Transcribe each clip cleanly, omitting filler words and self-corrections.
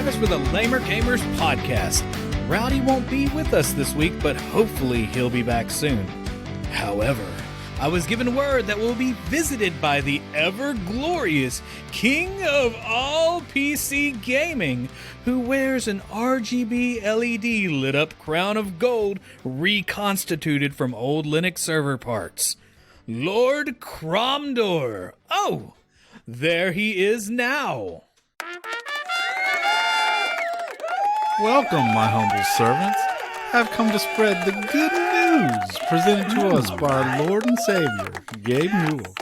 time is for the Lamer Gamers podcast. Rowdy won't be with us this week, but hopefully he'll be back soon. However, I was given word that we'll be visited by the ever-glorious King of all PC gaming, who wears an RGB LED lit-up crown of gold reconstituted from old Linux server parts. Lord Kromdore. Oh, there he is now. Welcome, my humble servants. I've come to spread the good news presented to us by our Lord and Savior, Gabe Newell.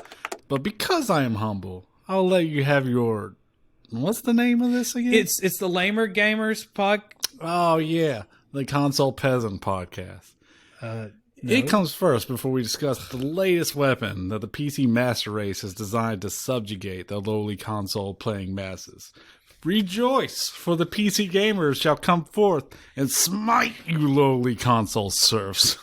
But because I am humble, I'll let you have your... What's the name of this again? It's the Lamer Gamers pod... Oh, yeah. The Console Peasant podcast. No. It comes first before we discuss the latest weapon that the PC master race has designed to subjugate the lowly console-playing masses. Rejoice, for the PC gamers shall come forth and smite you lowly console serfs.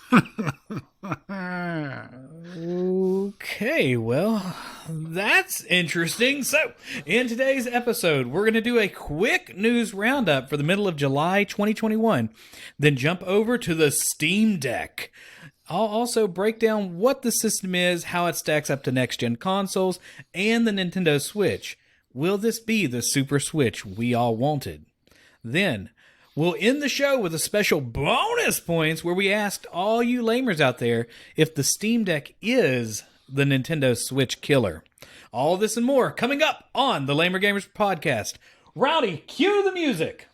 Okay, well, that's interesting. So, in today's episode, we're going to do a quick news roundup for the middle of July 2021, then jump over to the Steam Deck. I'll also break down what the system is, how it stacks up to next-gen consoles, and the Nintendo Switch. Will this be the Super Switch we all wanted? Then, we'll end the show with a special bonus points where we asked all you lamers out there if the Steam Deck is the Nintendo Switch killer. All this and more coming up on the Lamer Gamers podcast. Rowdy, cue the music!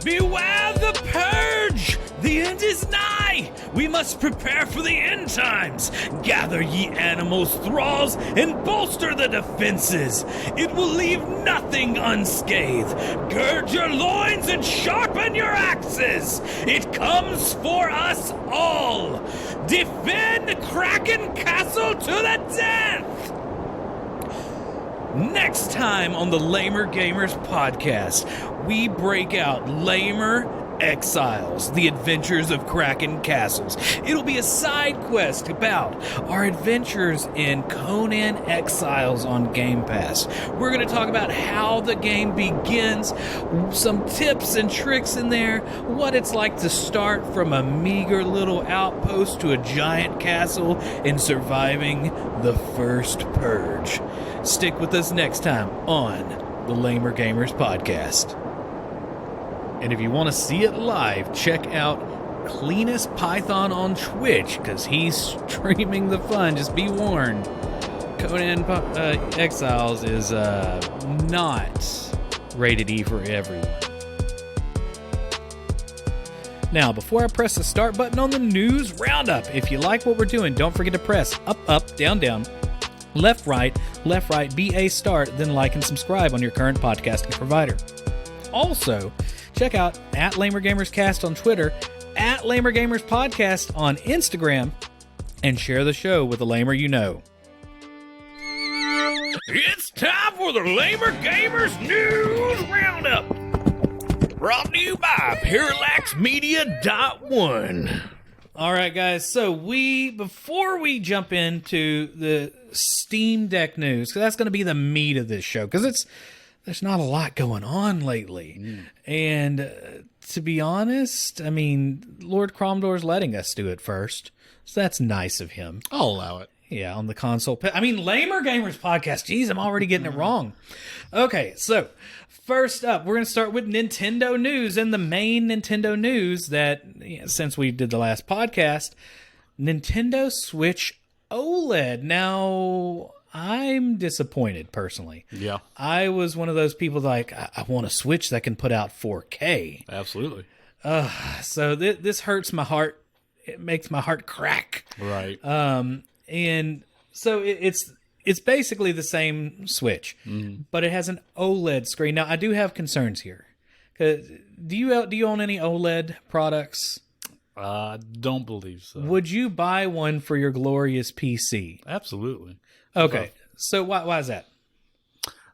Beware the purge! The end is nigh! We must prepare for the end times! Gather ye animals, thralls, and bolster the defenses! It will leave nothing unscathed! Gird your loins and sharpen your axes! It comes for us all! Defend Kraken Castle to the death! Next time on the Lamer Gamers podcast, we break out Lamer Exiles, the adventures of Kraken Castles. It'll be a side quest about our adventures in Conan Exiles on Game Pass. We're going to talk about how the game begins, some tips and tricks in there, what it's like to start from a meager little outpost to a giant castle and surviving the first purge. Stick with us next time on the Lamer Gamers podcast. And if you want to see it live, check out Cleanest Python on Twitch, because he's streaming the fun. Just be warned. Conan Exiles is not rated E for everyone. Now, before I press the start button on the news roundup, if you like what we're doing, don't forget to press up, up, down, down, left, right, be a start, then like and subscribe on your current podcasting provider. Also, check out @LamerGamersCast on Twitter, @LamerGamersPodcast on Instagram, and share the show with a lamer you know. It's time for the Lamer Gamers News Roundup, brought to you by ParallaxMedia.1. All right, guys, so before we jump into the Steam Deck news, because that's going to be the meat of this show, because there's not a lot going on lately. And to be honest, I mean, Lord Kromdore's letting us do it first. So that's nice of him. I'll allow it. Yeah, on the console. I mean, Lamer Gamers podcast. Jeez, I'm already getting it wrong. Okay, so first up, we're going to start with Nintendo news. And the main Nintendo news that, since we did the last podcast, Nintendo Switch OLED. Now, I'm disappointed, personally. Yeah. I was one of those people like, I want a Switch that can put out 4K. Absolutely. So this hurts my heart. It makes my heart crack. Right. And so it's basically the same Switch, but it has an OLED screen. Now, I do have concerns here. Do you own any OLED products? Don't believe so. Would you buy one for your glorious PC? Absolutely. Okay, so why is that?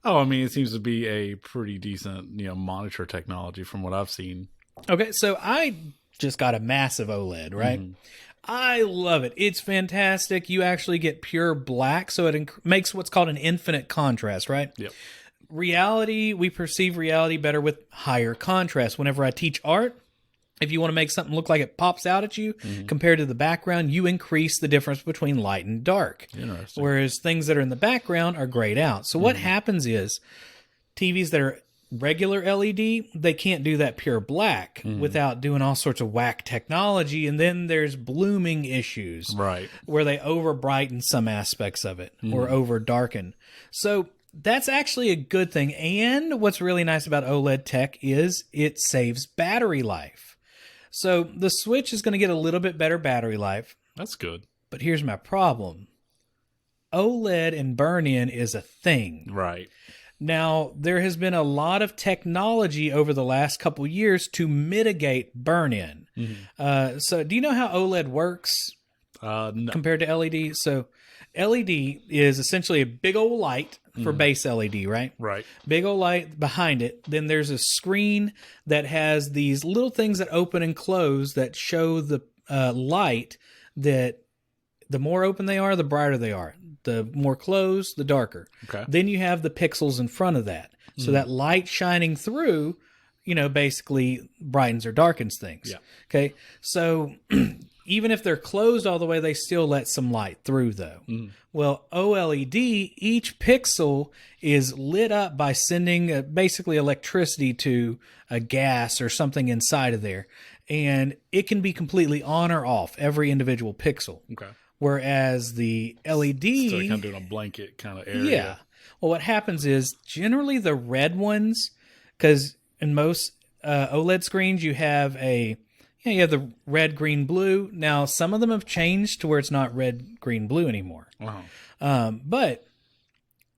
Oh, I mean, it seems to be a pretty decent, monitor technology from what I've seen. Okay, so I just got a massive OLED, right? I love it. It's fantastic. You actually get pure black, so it makes what's called an infinite contrast, right? Yep. Reality, we perceive reality better with higher contrast. Whenever I teach art, if you want to make something look like it pops out at you compared to the background, you increase the difference between light and dark. Interesting. Whereas things that are in the background are grayed out. So what happens is TVs that are regular LED, they can't do that pure black without doing all sorts of whack technology. And then there's blooming issues, Right. where they over brighten some aspects of it or over darken. So that's actually a good thing. And what's really nice about OLED tech is it saves battery life. So the Switch is going to get a little bit better battery life. That's good. But here's my problem. OLED and burn-in is a thing. Right. Now, there has been a lot of technology over the last couple years to mitigate burn-in. So do you know how OLED works No. compared to LED? So LED is essentially a big old light for base LED, right? Right. Big old light behind it. Then there's a screen that has these little things that open and close that show the light that the more open they are, the brighter they are. The more closed, the darker. Okay. Then you have the pixels in front of that. So that light shining through, basically brightens or darkens things. Yeah. Okay. So even if they're closed all the way, they still let some light through, though. Well, OLED, each pixel is lit up by sending basically electricity to a gas or something inside of there. And it can be completely on or off, every individual pixel. Okay. Whereas the LED... So kind of doing a blanket kind of area. Yeah. Well, what happens is generally the red ones, because in most OLED screens you have you have the red, green, blue. Now, some of them have changed to where it's not red, green, blue anymore. Wow. But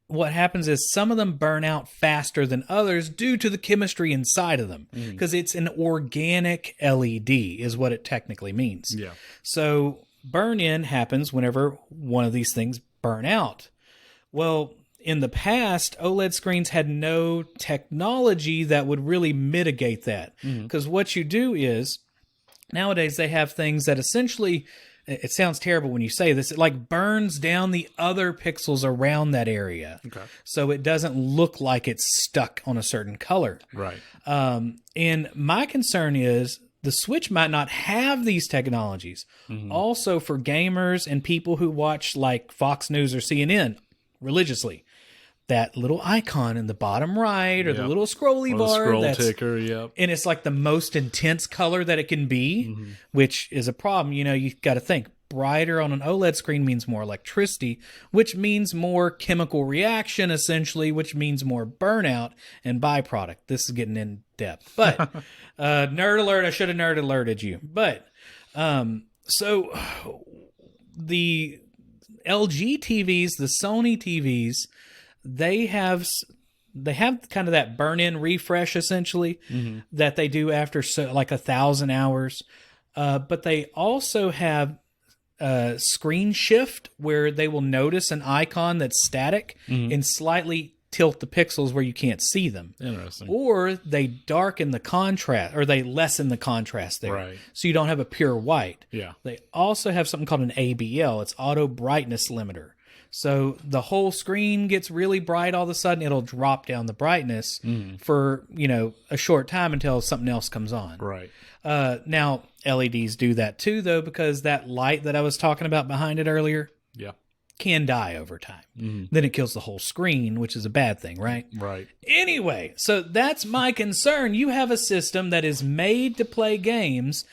what happens is some of them burn out faster than others due to the chemistry inside of them, because it's an organic LED is what it technically means. Yeah. So burn-in happens whenever one of these things burn out. Well, in the past, OLED screens had no technology that would really mitigate that, because what you do is nowadays they have things that essentially, it sounds terrible when you say this, it like burns down the other pixels around that area. Okay. So it doesn't look like it's stuck on a certain color. Right. And my concern is the Switch might not have these technologies. Also for gamers and people who watch like Fox News or CNN religiously, that little icon in the bottom right or the little scrolly Or bar. the scroll that's, ticker, yep. and it's like the most intense color that it can be, which is a problem. You got to think brighter on an OLED screen means more electricity, which means more chemical reaction, essentially, which means more burnout and byproduct. This is getting in depth, but nerd alert. I should have nerd alerted you, but so the LG TVs, the Sony TVs, they have kind of that burn-in refresh essentially that they do after like 1,000 hours. But they also have screen shift where they will notice an icon that's static and slightly tilt the pixels where you can't see them. Interesting. Or they darken the contrast, or they lessen the contrast there. Right. So you don't have a pure white. Yeah. They also have something called an ABL. It's auto brightness limiter. So the whole screen gets really bright all of a sudden. It'll drop down the brightness for, a short time until something else comes on. Right. Now, LEDs do that too, though, because that light that I was talking about behind it earlier Yeah. can die over time. Then it kills the whole screen, which is a bad thing, right? Right. Anyway, so that's my concern. You have a system that is made to play games.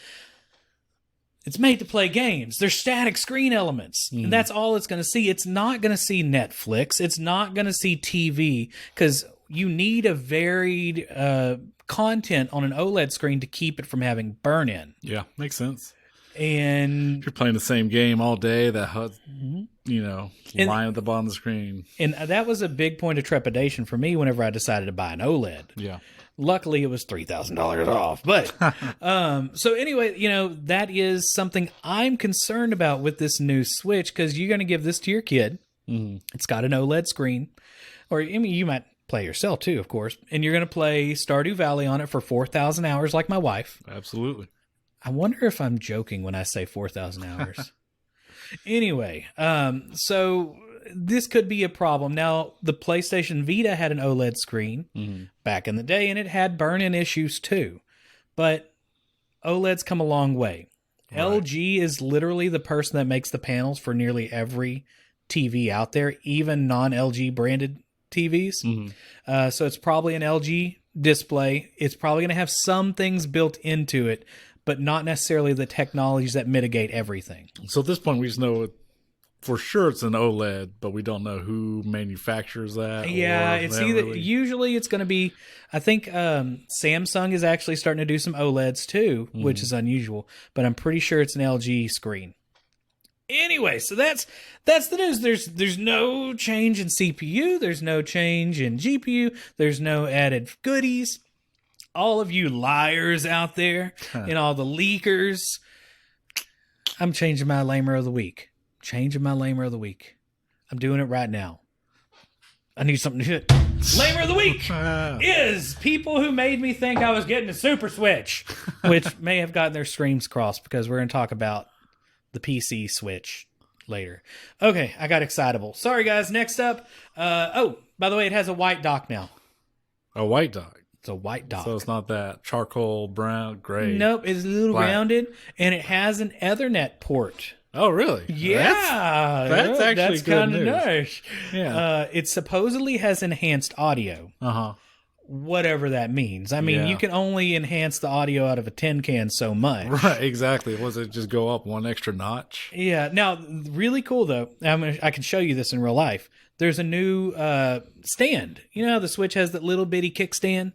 It's made to play games. They're static screen elements. And that's all it's going to see. It's not going to see Netflix. It's not going to see TV, because you need a varied content on an OLED screen to keep it from having burn-in. Yeah. Makes sense. And If you're playing the same game all day, that line at the bottom of the screen. And that was a big point of trepidation for me whenever I decided to buy an OLED. Yeah. Luckily, it was $3,000 off. But so anyway, that is something I'm concerned about with this new Switch, because you're going to give this to your kid. It's got an OLED screen. Or, you might play yourself too, of course. And you're going to play Stardew Valley on it for 4,000 hours like my wife. Absolutely. I wonder if I'm joking when I say 4,000 hours. Anyway, so this could be a problem. Now, the PlayStation Vita had an OLED screen back in the day, and it had burn-in issues too. But OLED's come a long way. Right. LG is literally the person that makes the panels for nearly every TV out there, even non-LG branded TVs. So it's probably an LG display. It's probably going to have some things built into it, but not necessarily the technologies that mitigate everything. So at this point, we just know for sure it's an OLED, but we don't know who manufactures that. Yeah, it's either usually it's going to be. I think Samsung is actually starting to do some OLEDs too, which is unusual. But I'm pretty sure it's an LG screen. Anyway, so that's the news. There's no change in CPU. There's no change in GPU. There's no added goodies. All of you liars out there and all the leakers, I'm changing my lamer of the week. I'm doing it right now. I need something to hit. Lamer of the week is people who made me think I was getting a Super Switch, which may have gotten their streams crossed because we're going to talk about the PC Switch later. Okay, I got excitable. Sorry, guys. Next up. By the way, it has a white dock now. A white dock? It's a white dock. So it's not that charcoal, brown, gray. Nope, it's a little rounded, and it has an Ethernet port. Oh, really? Yeah. That's actually good news. Nice. Yeah. It supposedly has enhanced audio. Whatever that means. I mean, you can only enhance the audio out of a tin can so much. Right, exactly. Was it just go up one extra notch? Yeah. Now, really cool, though. I can show you this in real life. There's a new stand. You know how the Switch has that little bitty kickstand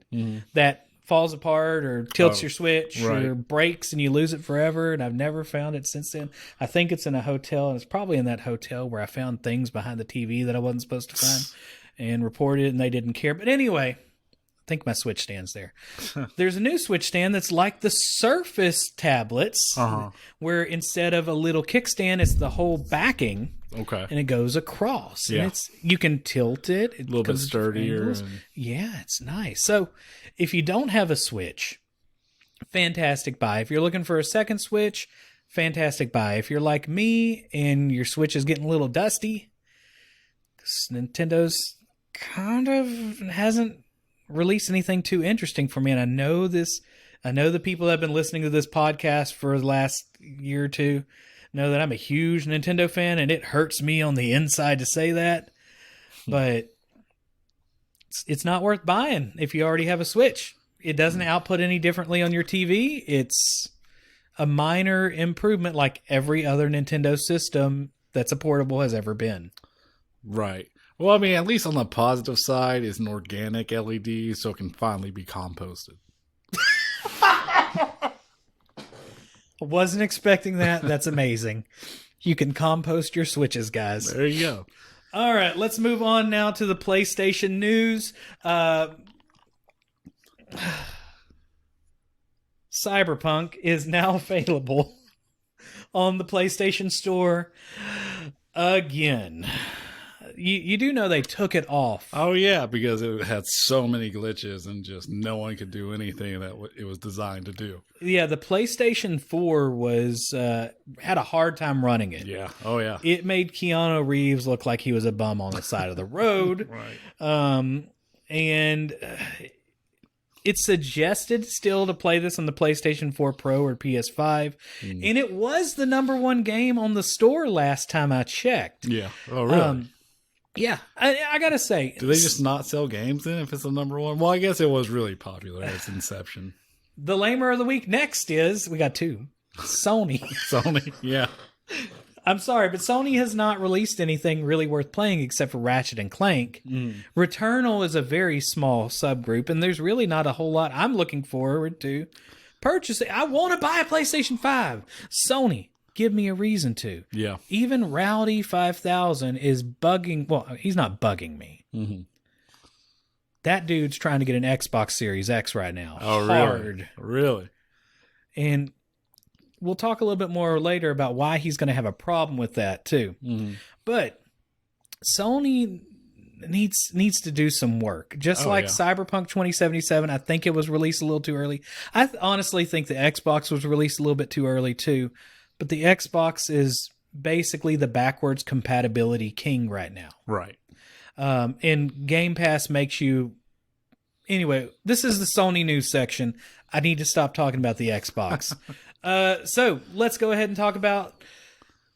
that falls apart or tilts your Switch or breaks and you lose it forever, and I've never found it since then. I think it's in a hotel, and it's probably in that hotel where I found things behind the TV that I wasn't supposed to find and reported it, and they didn't care. But anyway, I think my Switch stand's there. There's a new Switch stand that's like the Surface tablets, where instead of a little kickstand, it's the whole backing. Okay. And it goes across. Yeah. And you can tilt it. A little bit sturdier. Yeah, it's nice. So if you don't have a Switch, fantastic buy. If you're looking for a second Switch, fantastic buy. If you're like me and your Switch is getting a little dusty, Nintendo's kind of hasn't released anything too interesting for me. And I know the people that have been listening to this podcast for the last year or two know that I'm a huge Nintendo fan, and it hurts me on the inside to say that, but it's not worth buying if you already have a Switch. It doesn't output any differently on your TV. It's a minor improvement like every other Nintendo system that's a portable has ever been. Right. Well, I mean, at least on the positive side, it's an organic LED, so it can finally be composted. I wasn't expecting that. That's amazing. You can compost your Switches, guys. There you go. All right, let's move on now to the PlayStation news. Cyberpunk is now available on the PlayStation Store again. You do know they took it off. Oh, yeah, because it had so many glitches and just no one could do anything that it was designed to do. Yeah, the PlayStation 4 was had a hard time running it. Yeah. Oh, yeah. It made Keanu Reeves look like he was a bum on the side of the road. Right. And it's suggested still to play this on the PlayStation 4 Pro or PS5. And it was the #1 game on the store last time I checked. Yeah. Oh, really? Yeah, I gotta say. Do they just not sell games then if it's the #1? Well, I guess it was really popular at its inception. The lamer of the week next is, we got two, Sony. Sony, yeah. I'm sorry, but Sony has not released anything really worth playing except for Ratchet and Clank. Returnal is a very small subgroup, and there's really not a whole lot I'm looking forward to purchasing. I want to buy a PlayStation 5. Sony, give me a reason to. Yeah. Even Rowdy 5000 is bugging. Well, he's not bugging me. That dude's trying to get an Xbox Series X right now. Oh, hard. Really? And we'll talk a little bit more later about why he's going to have a problem with that too. But Sony needs to do some work. Just like yeah. Cyberpunk 2077, I think it was released a little too early. I honestly think the Xbox was released a little bit too early too. But the Xbox is basically the backwards compatibility king right now. Right. And Game Pass makes you... Anyway, this is the Sony news section. I need to stop talking about the Xbox. So let's go ahead and talk about...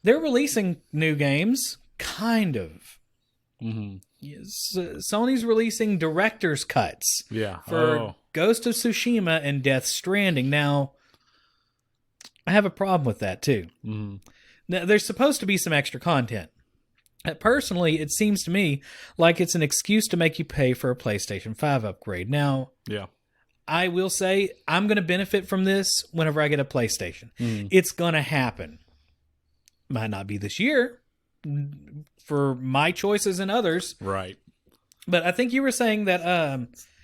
They're releasing new games, kind of. Mm-hmm. Yes, Sony's releasing director's cuts for Ghost of Tsushima and Death Stranding. Now, I have a problem with that, too. Mm-hmm. Now, there's supposed to be some extra content. Personally, it seems to me like it's an excuse to make you pay for a PlayStation 5 upgrade. Now, I will say I'm going to benefit from this whenever I get a PlayStation. Mm-hmm. It's going to happen. Might not be this year for my choices and others. Right. But I think you were saying that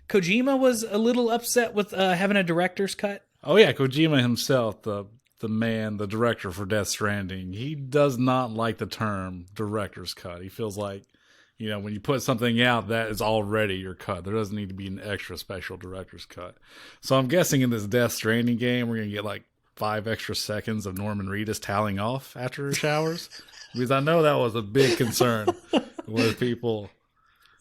Kojima was a little upset with having a director's cut. Oh, yeah. Kojima himself, the director for Death Stranding, he does not like the term director's cut. He feels like, when you put something out, that is already your cut. There doesn't need to be an extra special director's cut. So I'm guessing in this Death Stranding game, we're going to get like 5 extra seconds of Norman Reedus toweling off after he showers. Because I know that was a big concern with people.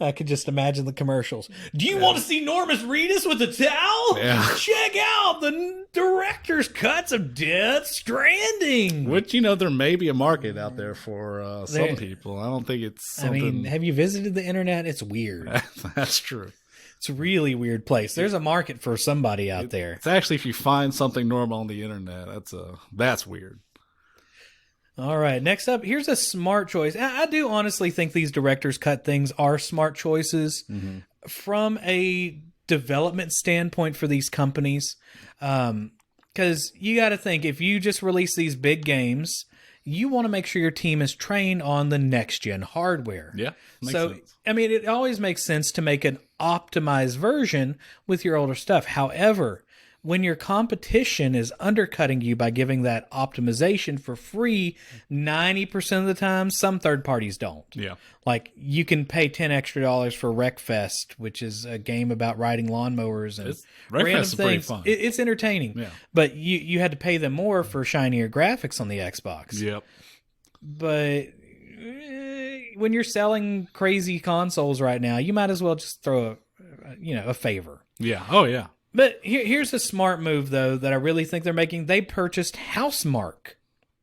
I could just imagine the commercials. Do you want to see Norman Reedus with a towel? Yeah. Check out the director's cuts of Death Stranding. Which, there may be a market out there for some people. I don't think it's something... I mean, have you visited the internet? It's weird. That's true. It's a really weird place. There's a market for somebody out there. It's actually, if you find something normal on the internet, that's weird. All right, next up, here's a smart choice. I do honestly think these director's cut things are smart choices from a development standpoint for these companies. Because you got to think, if you just release these big games, you want to make sure your team is trained on the next-gen hardware. Yeah, makes sense. I mean, it always makes sense to make an optimized version with your older stuff. However, when your competition is undercutting you by giving that optimization for free 90% of the time, some third parties don't. Yeah. Like, you can pay $10 extra for Wreckfest, which is a game about riding lawnmowers and random things. Pretty fun. It's entertaining. Yeah. But you had to pay them more for shinier graphics on the Xbox. Yep. But when you're selling crazy consoles right now, you might as well just throw a favor. Yeah. Oh, yeah. But here's a smart move, though, that I really think they're making. They purchased Housemarque.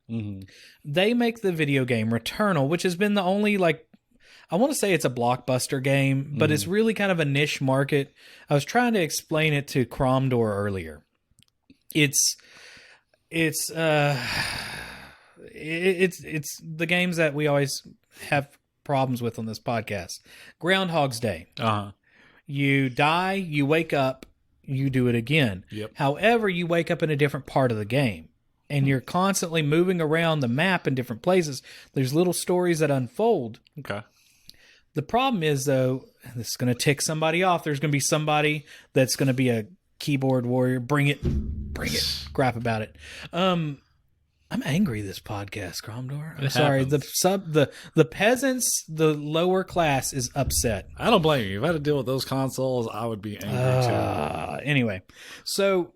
Mm-hmm. They make the video game Returnal, which has been the only, I want to say it's a blockbuster game, but it's really kind of a niche market. I was trying to explain it to Kromdore earlier. It's the games that we always have problems with on this podcast. Groundhog's Day. Uh-huh. You die, you wake up, you do it again. Yep. However, you wake up in a different part of the game, and you're constantly moving around the map in different places. There's little stories that unfold. Okay. The problem is, though, this is going to tick somebody off. There's going to be somebody that's going to be a keyboard warrior. Bring it. Crap about it. I'm angry this podcast, Kromdore. I'm sorry. The peasants, the lower class is upset. I don't blame you. If I had to deal with those consoles, I would be angry too. Anyway, so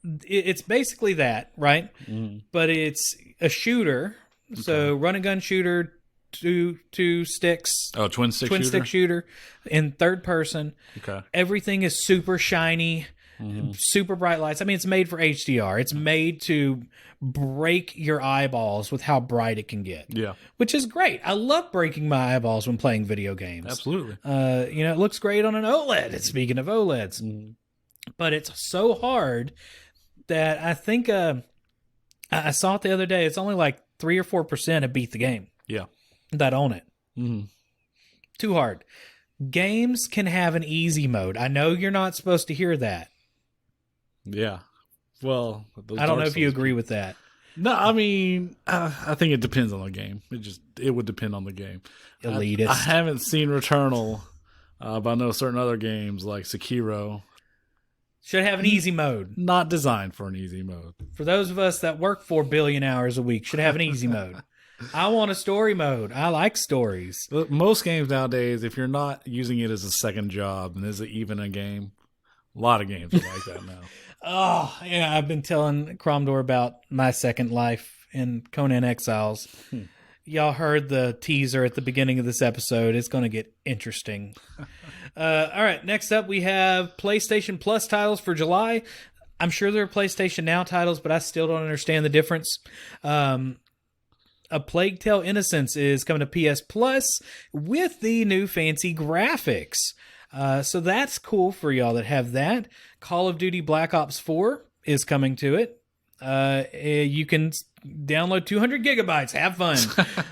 it's basically that, right? Mm-hmm. But it's a shooter. Okay. So run and gun shooter, two sticks. Oh, twin stick shooter in third person. Okay. Everything is super shiny. Super bright lights. I mean, it's made for HDR. It's made to break your eyeballs with how bright it can get. Yeah. Which is great. I love breaking my eyeballs when playing video games. Absolutely. It looks great on an OLED. Speaking of OLEDs. But it's so hard that I think I saw it the other day. It's only like 3 or 4% have beat the game. Yeah. That own it. Mm-hmm. Too hard. Games can have an easy mode. I know you're not supposed to hear that. Yeah. Well, I don't know if you agree with that. No, I mean, I think it depends on the game. It would depend on the game. Elitist. I haven't seen Returnal, but I know certain other games like Sekiro should have an easy mode. Not designed for an easy mode. For those of us that work 4 billion hours a week, should have an easy mode. I want a story mode. I like stories. Look, most games nowadays, if you're not using it as a second job, and is it even a game? A lot of games are like that now. Oh, yeah, I've been telling Kromdore about my second life in Conan Exiles. Y'all heard the teaser at the beginning of this episode. It's going to get interesting. All right, next up we have PlayStation Plus titles for July. I'm sure there are PlayStation Now titles, but I still don't understand the difference. A Plague Tale Innocence is coming to PS Plus with the new fancy graphics. So that's cool for y'all that have that. Call of Duty Black Ops 4 is coming to it. You can download 200 gigabytes. Have fun.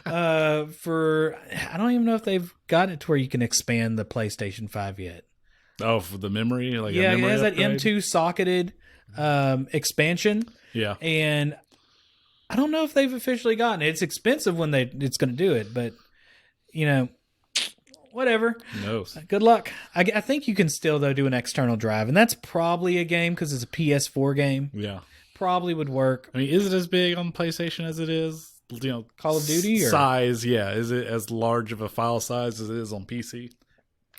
I don't even know if they've got it to where you can expand the PlayStation 5 yet. Oh, for the memory? Like yeah, a memory it has upgrade? that M2 socketed expansion. Yeah. And I don't know if they've officially gotten it. It's expensive when it's going to do it, but, you know, whatever. Who knows? Good luck. I think you can still, though, do an external drive, and that's probably a game because it's a PS4 game. Yeah. Probably would work. I mean, is it as big on PlayStation as it is, you know, Call of Duty? Or? Size, yeah. Is it as large of a file size as it is on PC?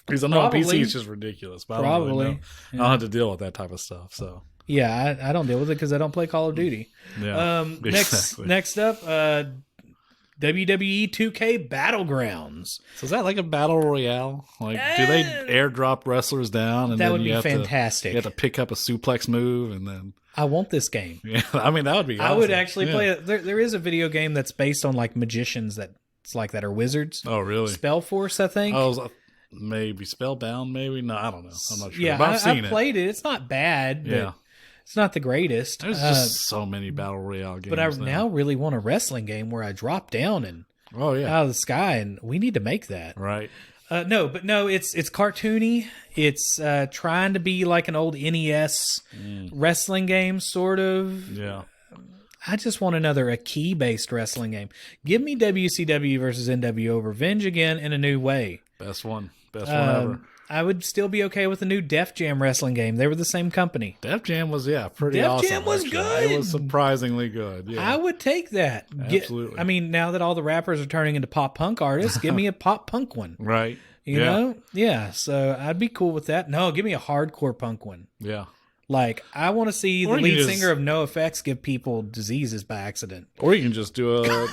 Because I know on PC it's just ridiculous, but I don't really know. Yeah. I don't have to deal with that type of stuff, so... Yeah, I don't deal with it because I don't play Call of Duty. Yeah, exactly. Next up, WWE 2K Battlegrounds. So is that like a battle royale? Like, do they airdrop wrestlers down? And that then would be You fantastic. have to pick up a suplex move, and then I want this game. Yeah, I mean that would be. Awesome. I would actually play it. There is a video game that's based on like magicians that's like that, or wizards. Oh, really? Spellforce, I think. Oh, maybe Spellbound. Maybe no, I don't know. I'm not sure. Yeah, but I've seen I played it. It's not bad. But yeah. It's not the greatest. There's just so many battle royale games. But I now really want a wrestling game where I drop down and out of the sky, and we need to make that. Right. No, it's cartoony. It's trying to be like an old NES wrestling game, sort of. Yeah. I just want a key-based wrestling game. Give me WCW versus NWO Revenge again in a new way. Best one ever. I would still be okay with a new Def Jam wrestling game. They were the same company. Def Jam was, pretty awesome. Def Jam was good. It was surprisingly good. Yeah. I would take that. Absolutely. I mean, now that all the rappers are turning into pop punk artists, give me a pop punk one. Right. You know? Yeah. So I'd be cool with that. No, give me a hardcore punk one. Yeah. Like, I want to see the lead singer of NoFX give people diseases by accident. Or you can just do a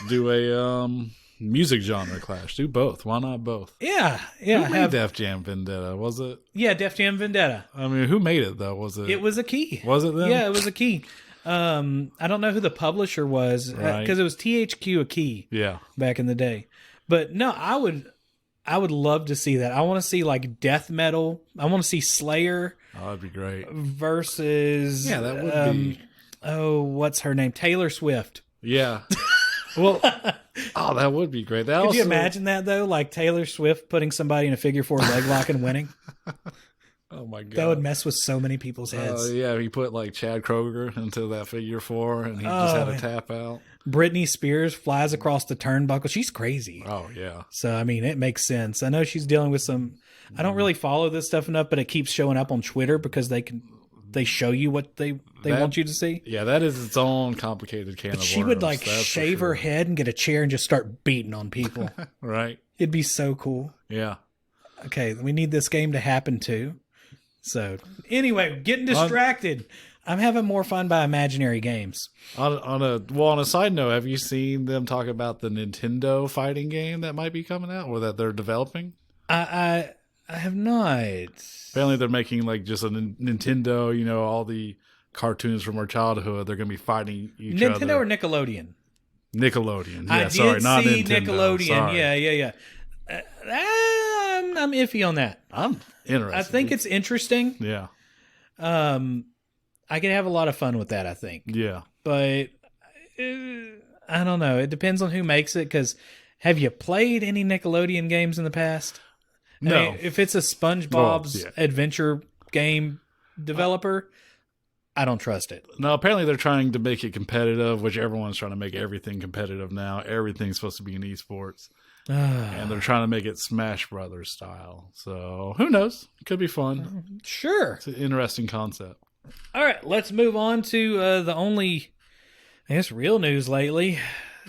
music genre clash. Do both. Why not both? Yeah. Who made Def Jam Vendetta? Was it? Yeah, Def Jam Vendetta. I mean, who made it though? Was it? It was a key. Was it them? Yeah, it was a key. I don't know who the publisher was because it was THQ a key. Yeah. Back in the day, but no, I would love to see that. I want to see like death metal. I want to see Slayer. Oh, that'd be great. Versus that would be. Oh, what's her name? Taylor Swift. Yeah. Well, that would be great. Could you imagine that though? Like Taylor Swift putting somebody in a figure four leg lock and winning. Oh my god, that would mess with so many people's heads. Yeah, he put like Chad Kroger into that figure four, and he just had a tap out. Britney Spears flies across the turnbuckle. She's crazy. Oh yeah. So I mean, it makes sense. I know she's dealing with some. I don't really follow this stuff enough, but it keeps showing up on Twitter because they show you what they want you to see. Yeah, that is its own complicated can of worms. She would like shave her head and get a chair and just start beating on people. Right. It'd be so cool. Yeah. Okay, we need this game to happen too. So anyway, getting distracted. I'm having more fun by imaginary games. On a side note, have you seen them talk about the Nintendo fighting game that might be coming out or that they're developing? I have not. Apparently they're making like just a Nintendo, you know, all the cartoons from our childhood. They're going to be fighting each other. Nintendo or Nickelodeon? Nickelodeon. Yeah, I sorry, not see Nintendo. Nickelodeon. Sorry. Yeah. I'm iffy on that. I'm interested. I think it's interesting. Yeah. I could have a lot of fun with that, I think. Yeah. But I don't know. It depends on who makes it, because have you played any Nickelodeon games in the past? No. I mean, if it's a SpongeBob's adventure game developer, I don't trust it. No, apparently they're trying to make it competitive, which everyone's trying to make everything competitive now. Everything's supposed to be in esports. And they're trying to make it Smash Brothers style. So who knows? It could be fun. Sure. It's an interesting concept. All right, let's move on to the only, I guess, real news lately.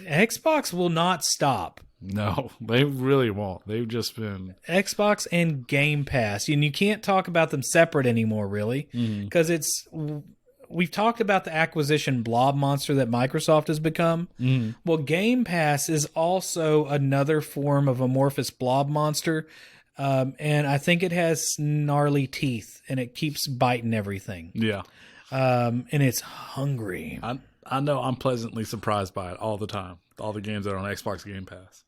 Xbox will not stop. No, they really won't. They've just been Xbox and Game Pass, and you can't talk about them separate anymore, really, because we've talked about the acquisition blob monster that Microsoft has become. Well, Game Pass is also another form of amorphous blob monster, and I think it has gnarly teeth, and it keeps biting everything. Yeah. And it's hungry. I know I'm pleasantly surprised by it all the time. All the games that are on Xbox Game Pass.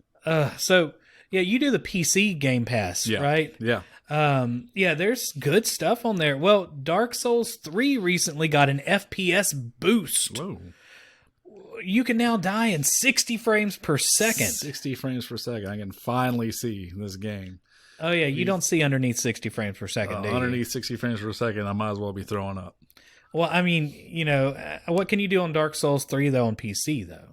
So yeah, you do the PC Game Pass, right? Yeah. Yeah, there's good stuff on there. Well, Dark Souls 3 recently got an FPS boost. Whoa. You can now die in 60 frames per second. 60 frames per second. I can finally see this game. Oh yeah, you don't see underneath 60 frames per second, do you? Underneath 60 frames per second, I might as well be throwing up. Well, I mean, what can you do on Dark Souls 3 though on PC though?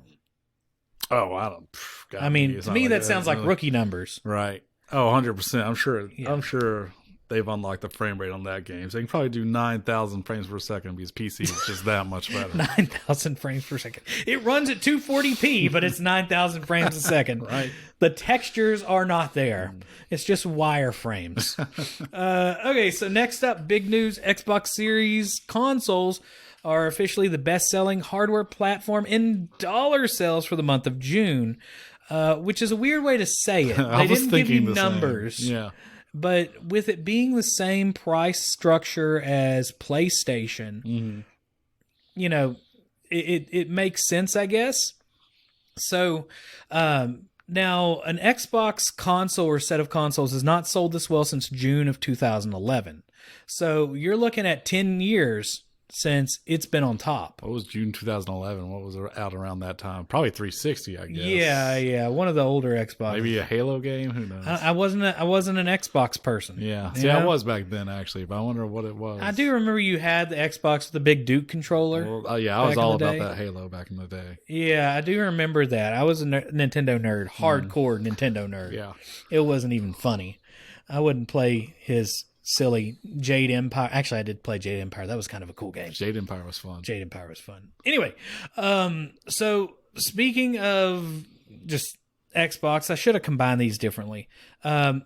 Oh, I don't. God, I mean, to me that sounds like rookie numbers. Right. Oh, 100%. I'm sure. Yeah. I'm sure they've unlocked the frame rate on that game. So they can probably do 9,000 frames per second because PC is just that much better. 9,000 frames per second. It runs at 240p, but it's 9,000 frames a second. Right. The textures are not there. It's just wireframes. Okay, so next up, big news. Xbox Series consoles are officially the best-selling hardware platform in dollar sales for the month of June, which is a weird way to say it. They didn't give you numbers. Same. Yeah. But with it being the same price structure as PlayStation, it makes sense, I guess. So now an Xbox console or set of consoles has not sold this well since June of 2011. So you're looking at 10 years since it's been on top. What was June 2011? What was out around that time? Probably 360, I guess. Yeah. One of the older Xbox. Maybe a Halo game. Who knows? I wasn't an Xbox person. Yeah. See, I was back then actually, but I wonder what it was. I do remember you had the Xbox with the big Duke controller. Well, yeah, I was all about that Halo back in the day. Yeah, I do remember that. I was a Nintendo nerd, hardcore Nintendo nerd. Yeah. It wasn't even funny. I wouldn't play his silly Jade Empire. Actually, I did play Jade Empire. That was kind of a cool game. Jade Empire was fun. Anyway, so speaking of just Xbox, I should have combined these differently. I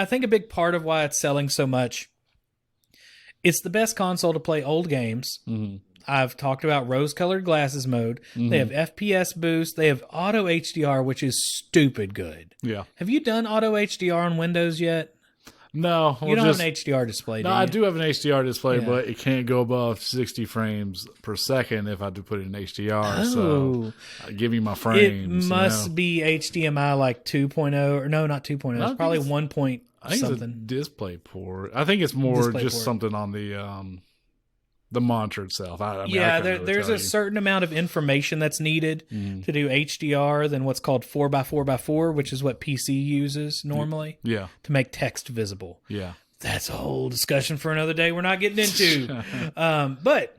think a big part of why it's selling so much, it's the best console to play old games. Mm-hmm. I've talked about rose-colored glasses mode. Mm-hmm. They have FPS boost. They have auto HDR, which is stupid good. Yeah. Have you done auto HDR on Windows yet? No. You don't have an HDR display, do you? I do have an HDR display, but it can't go above 60 frames per second if I do put it in HDR. Oh. So give me my frames. It must be HDMI like 2.0, or no, not 2.0. It's probably 1 point something. It's a display port. I think it's more just something on the monitor itself. There's a certain amount of information that's needed to do HDR than what's called 4x4x4, which is what PC uses normally to make text visible. Yeah. That's a whole discussion for another day we're not getting into. But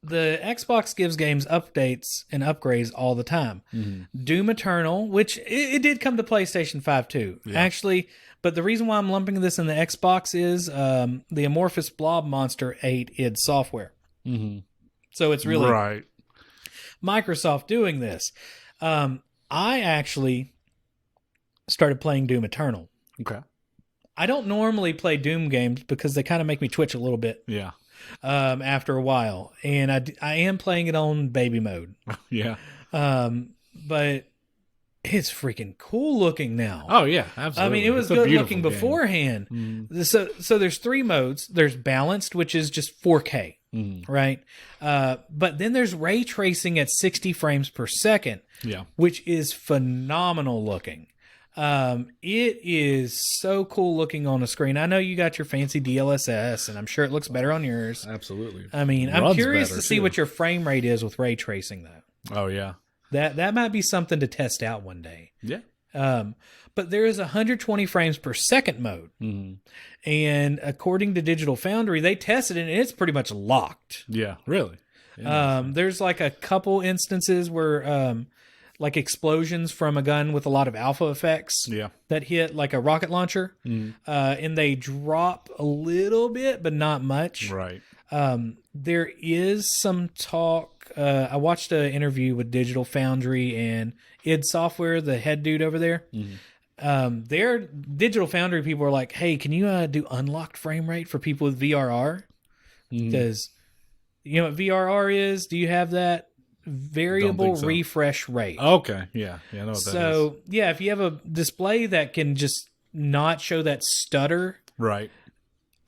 the Xbox gives games updates and upgrades all the time. Mm-hmm. Doom Eternal, which it did come to PlayStation 5 too. Yeah. Actually, but the reason why I'm lumping this in the Xbox is the amorphous blob monster ate id Software. Mm-hmm. So it's really Microsoft doing this. I actually started playing Doom Eternal. Okay. I don't normally play Doom games because they kind of make me twitch a little bit. Yeah. After a while. And I am playing it on baby mode. Yeah. But it's freaking cool looking now. Oh, yeah, absolutely. I mean, it was good looking beforehand. Mm. So there's 3 modes. There's balanced, which is just 4K, right? But then there's ray tracing at 60 frames per second, which is phenomenal looking. It is so cool looking on the screen. I know you got your fancy DLSS, and I'm sure it looks better on yours. Absolutely. I mean, I'm curious to see what your frame rate is with ray tracing, though. Oh, yeah. That might be something to test out one day. Yeah. But there is 120 frames per second mode. Mm-hmm. And according to Digital Foundry, they tested it, and it's pretty much locked. Yeah, really? There's like a couple instances where like explosions from a gun with a lot of alpha effects that hit like a rocket launcher, and they drop a little bit, but not much. Right. There is some talk. I watched an interview with Digital Foundry and id Software, the head dude over there. Their Digital Foundry people are like, hey, can you do unlocked frame rate for people with VRR? Because you know what VRR is? Do you have that? Variable refresh rate. Okay, yeah, I know what that is. So, yeah, if you have a display that can just not show that stutter, right.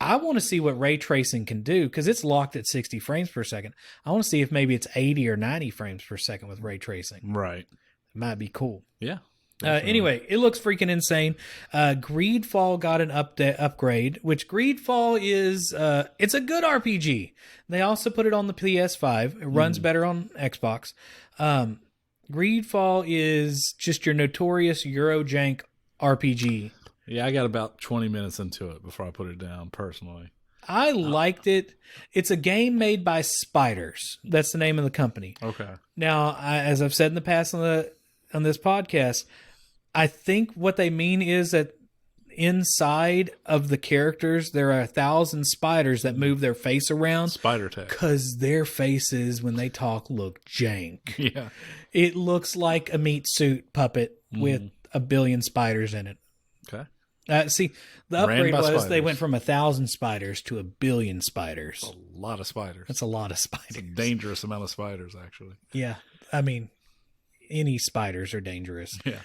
I want to see what ray tracing can do because it's locked at 60 frames per second. I want to see if maybe it's 80 or 90 frames per second with ray tracing. Right. It might be cool. Yeah. Anyway, it looks freaking insane. Greedfall got an upgrade, which Greedfall is it's a good RPG. They also put it on the PS5. It runs better on Xbox. Greedfall is just your notorious Eurojank RPG. Yeah, I got about 20 minutes into it before I put it down, personally. I liked it. It's a game made by Spiders. That's the name of the company. Okay. Now, as I've said in the past on this podcast, I think what they mean is that inside of the characters, there are 1,000 spiders that move their face around. Spider tech. Because their faces, when they talk, look jank. Yeah. It looks like a meat suit puppet with a billion spiders in it. Okay. See, the upgrade was spiders. they went from 1,000 spiders to 1 billion spiders. That's a lot of spiders. That's a lot of It's a spiders. dangerous amount of spiders, actually. Yeah. I mean, any spiders are dangerous. Yeah.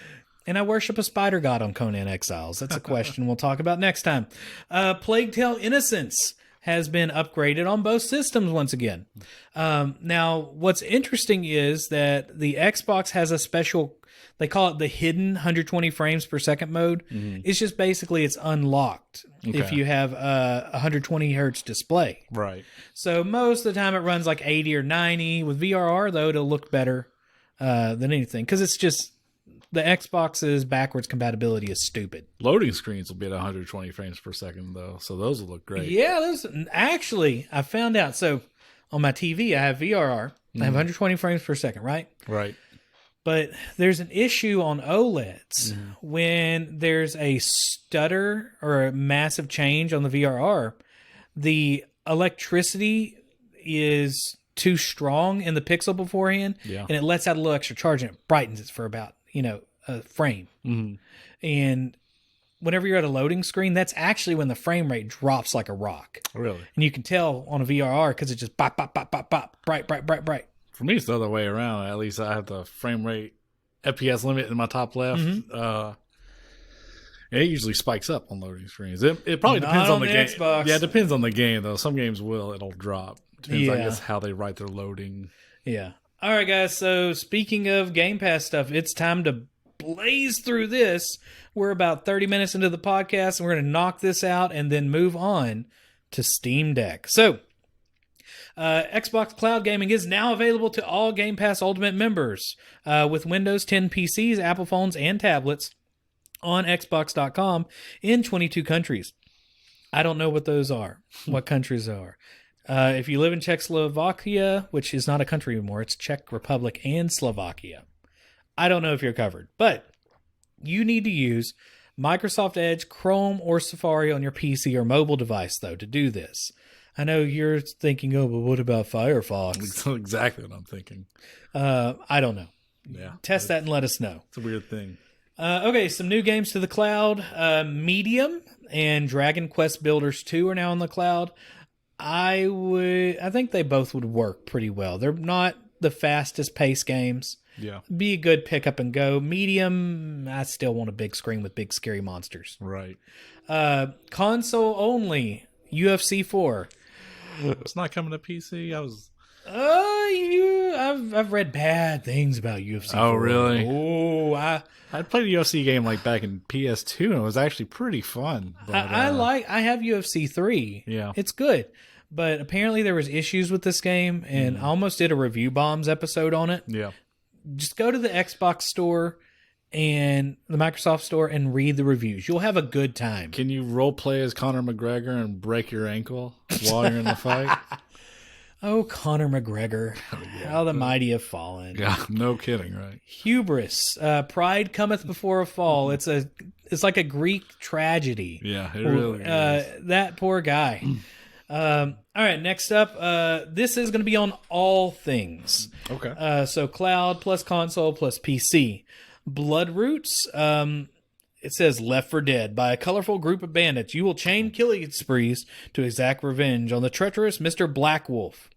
And I worship a spider god on Conan Exiles. That's a question we'll talk about next time. Plague Tale Innocence has been upgraded on both systems once again. Now, what's interesting is that the Xbox has a special, they call it the hidden 120 frames per second mode. It's just basically it's unlocked if you have a 120 hertz display. Right. So most of the time it runs like 80 or 90. With VRR, though, it'll look better than anything because it's just, the Xbox's backwards compatibility is stupid. Loading screens will be at 120 frames per second, though, so those will look great. Yeah, actually, I found out. So on my TV, I have VRR. I have 120 frames per second, right? Right. But there's an issue on OLEDs when there's a stutter or a massive change on the VRR. The electricity is too strong in the pixel beforehand, and it lets out a little extra charge, and it brightens it for about a frame. And whenever you're at a loading screen, that's actually when the frame rate drops like a rock. Really? And you can tell on a VRR because it just bop, bop, bop, bop, bop, bright, bright, bright, bright. For me, it's the other way around. At least I have the frame rate FPS limit in my top left. It usually spikes up on loading screens. It probably depends on the game. Xbox. Yeah, it depends on the game, though. Some games it'll drop. Depends, I guess, how they write their loading. Yeah. All right, guys. So speaking of Game Pass stuff, it's time to blaze through this. We're about 30 minutes into the podcast, and we're going to knock this out and then move on to Steam Deck. So, Xbox Cloud Gaming is now available to all Game Pass Ultimate members with Windows 10 PCs, Apple phones, and tablets on Xbox.com in 22 countries. I don't know what those are, what countries are. If you live in Czechoslovakia, which is not a country anymore, it's Czech Republic and Slovakia. I don't know if you're covered, but you need to use Microsoft Edge, Chrome, or Safari on your PC or mobile device, though, to do this. I know you're thinking, oh, but what about Firefox? That's exactly what I'm thinking. I don't know. Yeah. Test that and let us know. It's a weird thing. Okay, some new games to the cloud. Medium and Dragon Quest Builders 2 are now on the cloud. I think they both would work pretty well. They're not the fastest pace games. Yeah. Be a good pick up and go. Medium, I still want a big screen with big scary monsters. Right. Console only, UFC 4. It's not coming to PC. I've read bad things about UFC 4. Oh, really? Oh, I played a UFC game like back in PS2, and it was actually pretty fun. But, I have UFC 3. Yeah. It's good. But apparently there was issues with this game, and I almost did a Review Bombs episode on it. Yeah. Just go to the Xbox store and the Microsoft store and read the reviews. You'll have a good time. Can you role play as Conor McGregor and break your ankle while you're in the fight? Oh, Conor McGregor. How the mighty have fallen. Yeah, no kidding, right? Hubris. Pride cometh before a fall. It's like a Greek tragedy. Yeah, it really is. That poor guy. All right, next up, this is going to be on all things. Okay. So cloud plus console plus PC. Bloodroots, it says Left 4 Dead. By a colorful group of bandits, you will chain killing sprees to exact revenge on the treacherous Mr. Black Wolf.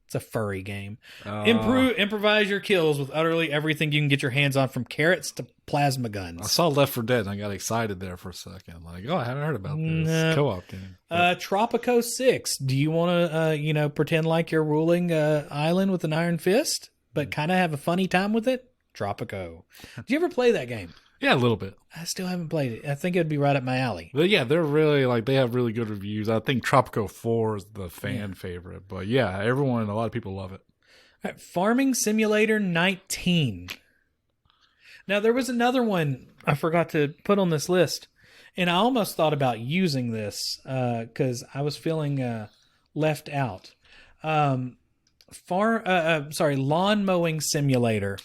It's a furry game. Improvise your kills with utterly everything you can get your hands on, from carrots to plasma guns. I saw Left 4 Dead and I got excited there for a second. Like, oh, I haven't heard about this co-op game. Tropico 6. Do you want to, pretend like you're ruling an island with an iron fist, but kind of have a funny time with it? Tropico. Did you ever play that game? Yeah, a little bit. I still haven't played it. I think it would be right up my alley. But yeah, they're really they have really good reviews. I think Tropico 4 is the fan favorite. But yeah, a lot of people love it. All right, Farming Simulator 19. Now, there was another one I forgot to put on this list, and I almost thought about using this because I was feeling left out. Lawn Mowing Simulator.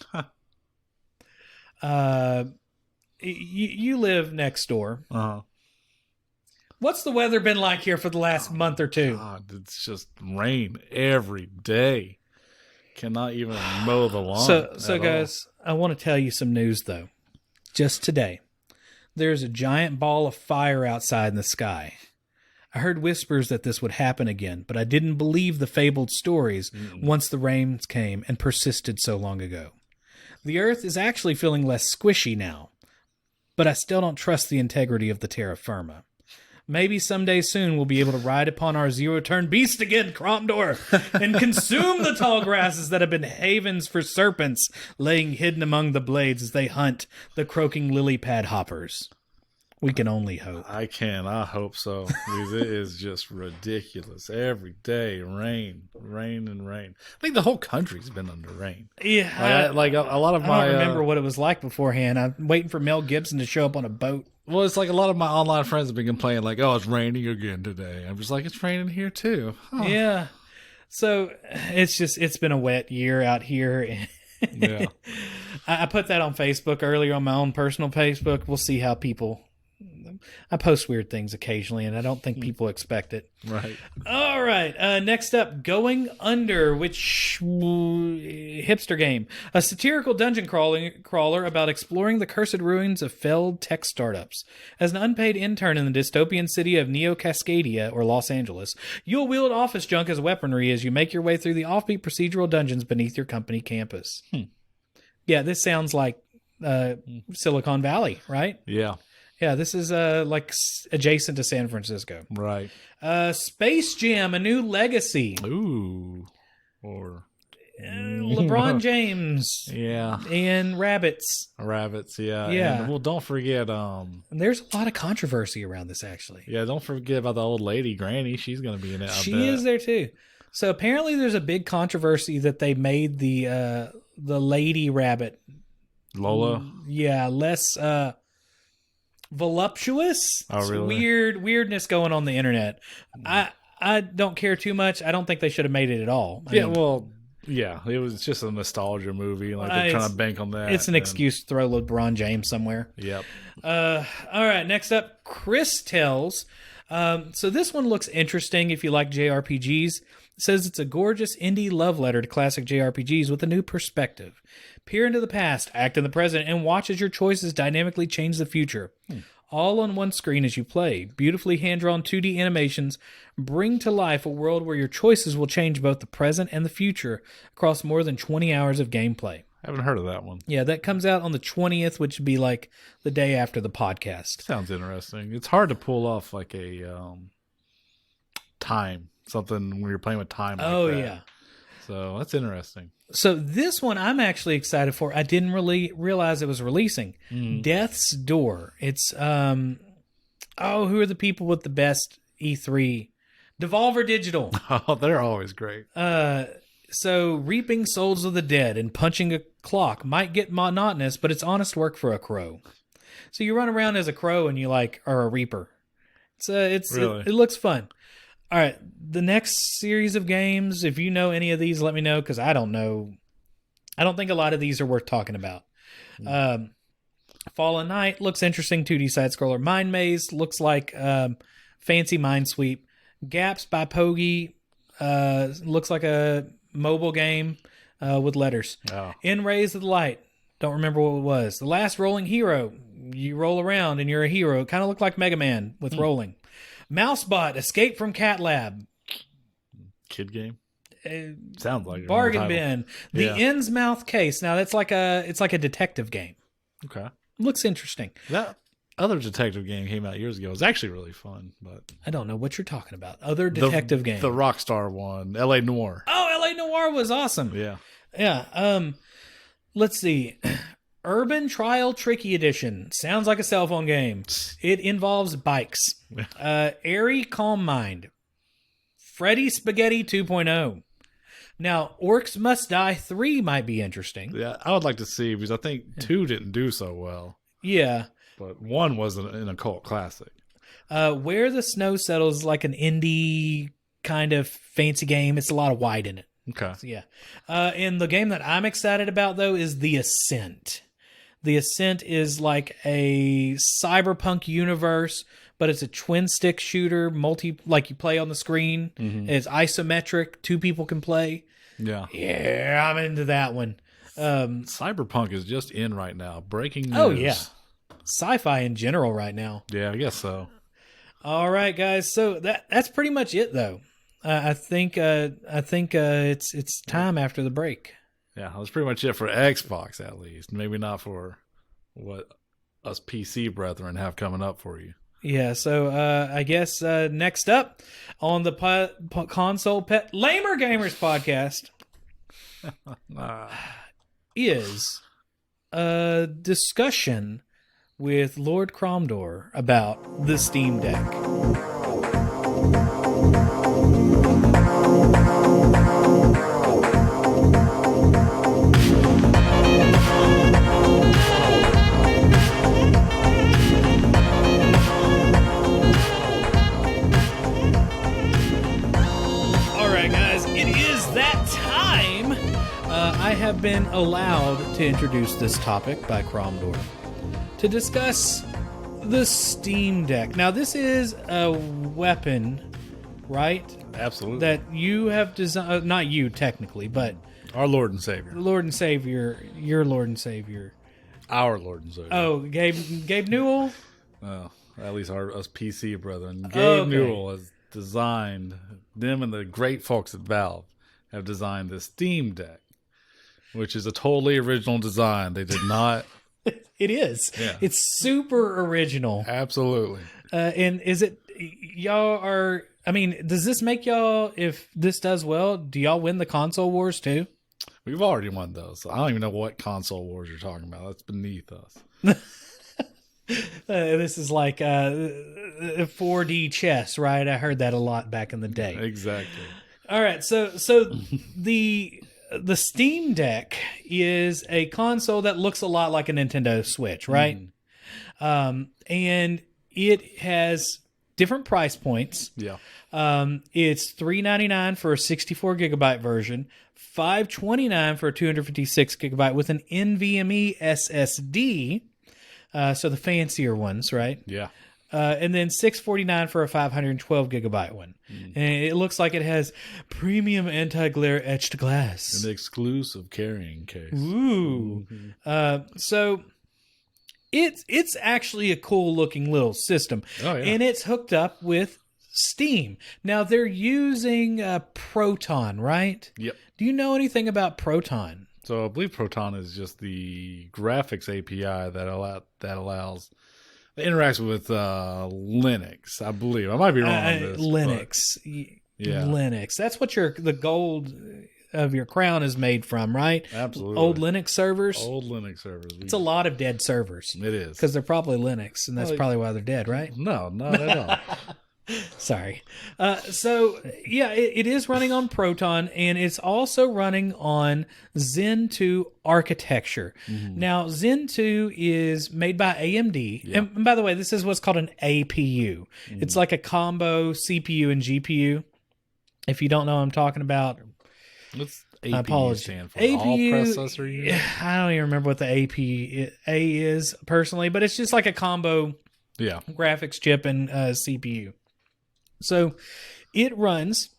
You live next door. Uh-huh. What's the weather been like here for the last month or two? God, it's just rain every day. Cannot even mow the lawn. So guys, I want to tell you some news, though. Just today, there's a giant ball of fire outside in the sky. I heard whispers that this would happen again, but I didn't believe the fabled stories once the rains came and persisted so long ago. The Earth is actually feeling less squishy now, but I still don't trust the integrity of the terra firma. Maybe someday soon we'll be able to ride upon our zero-turn beast again, Kromdore, and consume the tall grasses that have been havens for serpents, laying hidden among the blades as they hunt the croaking lily pad hoppers. We can only hope. I hope so. Because it is just ridiculous. Every day, rain. I think the whole country's been under rain. Yeah. A lot of my... I don't remember what it was like beforehand. I'm waiting for Mel Gibson to show up on a boat. Well, it's like a lot of my online friends have been complaining, like, oh, it's raining again today. I'm just like, it's raining here too. Huh. Yeah. So it's been a wet year out here. Yeah. I put that on Facebook earlier on my own personal Facebook. We'll see how people... I post weird things occasionally, and I don't think people expect it. Right. All right. Next up, Going Under, which hipster game. A satirical dungeon crawler about exploring the cursed ruins of failed tech startups. As an unpaid intern in the dystopian city of Neo Cascadia, or Los Angeles, you'll wield office junk as weaponry as you make your way through the offbeat procedural dungeons beneath your company campus. Yeah, this sounds like Silicon Valley, right? Yeah. Yeah, this is like adjacent to San Francisco. Right. Space Jam: A New Legacy. Ooh. Or LeBron James. Yeah. And rabbits. Rabbits, yeah. Yeah. And, well, don't forget... And there's a lot of controversy around this, actually. Yeah, don't forget about the old lady, Granny. She's going to be in it, She is there, too. So apparently there's a big controversy that they made the lady rabbit... Lola? Yeah, less... voluptuous. Oh, really? Weirdness going on the internet. I don't care too much. I don't think they should have made it at all. It was just a nostalgia movie. Like they're trying to bank on that. It's an excuse to throw LeBron James somewhere. Yep. All right. Next up, Chris Tells. So this one looks interesting if you like JRPGs. It says it's a gorgeous indie love letter to classic JRPGs with a new perspective. Peer into the past, act in the present, and watch as your choices dynamically change the future. All on one screen as you play. Beautifully hand-drawn 2D animations bring to life a world where your choices will change both the present and the future across more than 20 hours of gameplay. I haven't heard of that one. Yeah, that comes out on the 20th, which would be like the day after the podcast. Sounds interesting. It's hard to pull off like a time, something when you're playing with time like that. Yeah. So that's interesting. So this one I'm actually excited for. I didn't really realize it was releasing. Death's Door. It's, who are the people with the best E3? Devolver Digital. Oh, they're always great. So reaping souls of the dead and punching a clock might get monotonous, but it's honest work for a crow. So you run around as a crow and you are a reaper. It looks fun. All right, the next series of games, if you know any of these, let me know, because I don't know. I don't think a lot of these are worth talking about. Fallen Knight looks interesting, 2D side-scroller. Mind Maze looks like fancy Minesweep. Gaps by Pogi. Looks like a mobile game with letters. Oh. In Rays of the Light. Don't remember what it was. The Last Rolling Hero. You roll around and you're a hero. It kind of looked like Mega Man with rolling. Mousebot, Escape from Cat Lab. Kid game? Sounds like Bargain Bin. The Yeah. Innsmouth Case. Now it's like a detective game. Okay. Looks interesting. That other detective game came out years ago. It was actually really fun, but I don't know what you're talking about. Other detective game. The Rockstar one, LA Noire. Oh, LA Noire was awesome. Yeah. Yeah. Let's see. Urban Trial Tricky Edition. Sounds like a cell phone game. It involves bikes. Airy Calm Mind. Freddy Spaghetti 2.0. Now, Orcs Must Die 3 might be interesting. Yeah, I would like to see, because I think 2 didn't do so well. Yeah. But 1 was an occult classic. Where the Snow Settles is like an indie kind of fancy game. It's a lot of white in it. Okay. So, yeah. And the game that I'm excited about, though, is The Ascent. The Ascent is like a cyberpunk universe, but it's a twin stick shooter, like you play on the screen. Mm-hmm. It's isometric. 2 people can play. Yeah. Yeah, I'm into that one. Cyberpunk is just in right now. Breaking news. Oh, yeah. Sci-fi in general right now. Yeah, I guess so. All right, guys. So that's pretty much it, though. I think it's time after the break. Yeah, that's pretty much it for Xbox, at least. Maybe not for what us PC brethren have coming up for you. Yeah, so I guess next up on the Console Pet Lamer Gamers podcast is a discussion with Lord Kromdore about the Steam Deck. I have been allowed to introduce this topic by Kromdore to discuss the Steam Deck. Now, this is a weapon, right? Absolutely. That you have designed, not you technically, but our Lord and Savior. Lord and Savior, your Lord and Savior. Our Lord and Savior. Oh, Gabe Newell? Oh, at least us PC brethren. Gabe Newell has designed, them and the great folks at Valve have designed the Steam Deck, which is a totally original design. They did not. It is. Yeah. It's super original. Absolutely. And is it, y'all are, I mean, does this make y'all, if this does well, do y'all win the console wars too? We've already won those. So I don't even know what console wars you're talking about. That's beneath us. This is like 4D chess, right? I heard that a lot back in the day. Exactly. All right, so the Steam Deck is a console that looks a lot like a Nintendo Switch, right? And it has different price points. Yeah. It's $399 for a 64 gigabyte version, $529 for a 256 gigabyte with an NVMe SSD. So the fancier ones, right? Yeah. And then $649 for a 512 gigabyte one. And it looks like it has premium anti-glare etched glass. An exclusive carrying case. Ooh. So it's actually a cool looking little system. Oh, yeah. And it's hooked up with Steam. Now they're using Proton, right? Yep. Do you know anything about Proton? So I believe Proton is just the graphics API that allows it interacts with Linux. I believe I might be wrong on this. Linux, yeah, Linux. That's what the gold of your crown is made from, right? Absolutely. Old Linux servers. Old Linux servers. It's a lot of dead servers. It is because they're probably Linux, and that's probably why they're dead, right? No, not at all. Sorry. So, yeah, it is running on Proton, and it's also running on Zen 2 architecture. Now, Zen 2 is made by AMD. Yeah. And by the way, this is what's called an APU. It's like a combo CPU and GPU. If you don't know what I'm talking about, what's APU stand for? APU, All processor unit? I don't even remember what the A is personally, but it's just like a combo graphics chip and CPU. So It runs,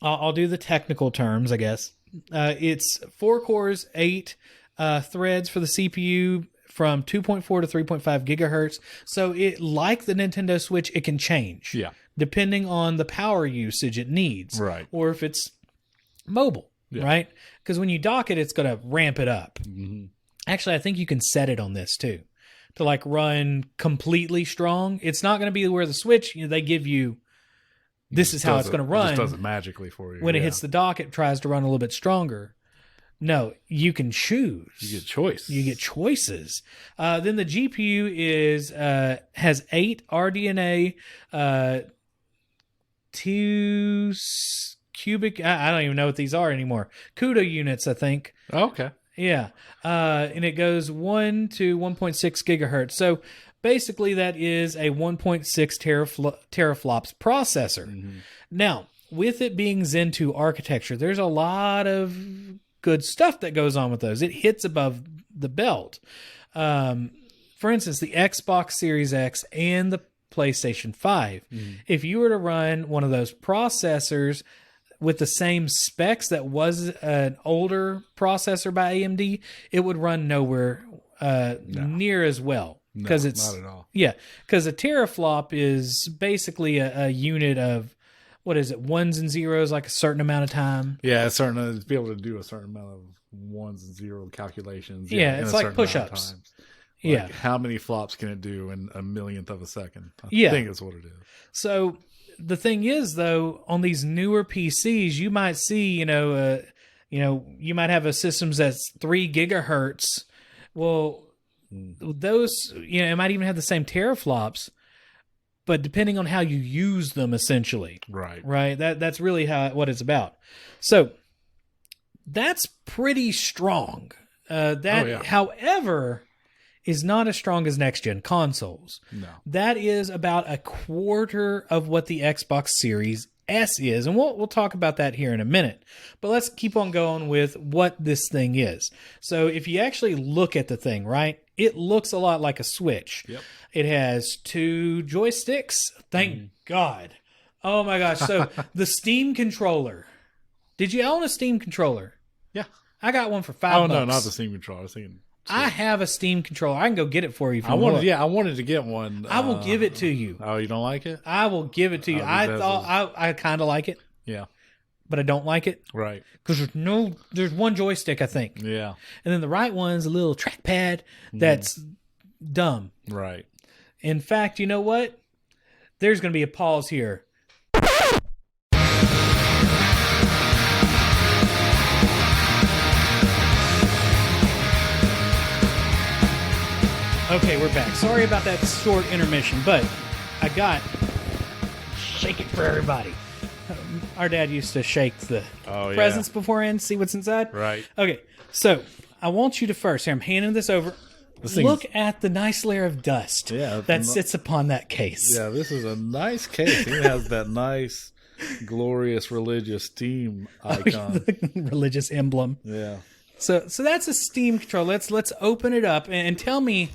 I'll do the technical terms, I guess. It's 4 cores, 8 threads for the CPU from 2.4 to 3.5 gigahertz. So it, like the Nintendo Switch, it can change. Yeah. Depending on the power usage it needs. Right. Or if it's mobile, right? Because when you dock it, it's going to ramp it up. Mm-hmm. Actually, I think you can set it on this too to like run completely strong. It's not going to be where the Switch, they give you, this is how it's going to run. It just does it magically for you. When it hits the dock, it tries to run a little bit stronger. No, you can choose. You get choice. You get choices. Then the GPU has 8 RDNA 2 cubic. I don't even know what these are anymore. CUDA units, I think. Oh, okay. Yeah. And it goes 1 to 1.6 gigahertz. So basically that is a 1.6 teraflops processor. Mm-hmm. Now, with it being Zen 2 architecture, there's a lot of good stuff that goes on with those. It hits above the belt. For instance, the Xbox Series X and the PlayStation 5. Mm-hmm. If you were to run one of those processors with the same specs that was an older processor by AMD, it would run nowhere near as well. Because it's not at all. Yeah, because a teraflop is basically a unit of, what is it, ones and zeros, like a certain amount of time. Yeah, to be able to do a certain amount of ones and zero calculations. Yeah, it's like push-ups. Like how many flops can it do in a millionth of a second? I think that's what it is. So the thing is, though, on these newer PCs, you might see, you might have a system that's 3 gigahertz. Well, those, it might even have the same teraflops, but depending on how you use them, essentially. Right. That's really what it's about. So that's pretty strong. However, is not as strong as next-gen consoles. No. That is about a quarter of what the Xbox Series S is, and we'll talk about that here in a minute. But let's keep on going with what this thing is. So if you actually look at the thing, right, it looks a lot like a Switch. Yep. It has 2 joysticks. Thank God. Oh my gosh. So the Steam controller. Did you own a Steam controller? Yeah. I got one for $5. Oh, no, not the Steam controller. I was thinking... I have a Steam controller. I can go get it for you if you want. I wanted to get one. I will give it to you. Oh, you don't like it? I will give it to you. I kind of like it. Yeah. But I don't like it. Right. Because there's one joystick, I think. Yeah. And then the right one's a little trackpad that's dumb. Right. In fact, you know what? There's going to be a pause here. Okay, we're back. Sorry about that short intermission, but I got shake it for everybody. Our dad used to shake the presents beforehand, see what's inside. Right. Okay, so I want you to first, here I'm handing this over. Look at the nice layer of dust that sits upon that case. Yeah, this is a nice case. It has that nice, glorious religious Steam icon. Religious emblem. Yeah. So that's a Steam controller. Let's open it up and tell me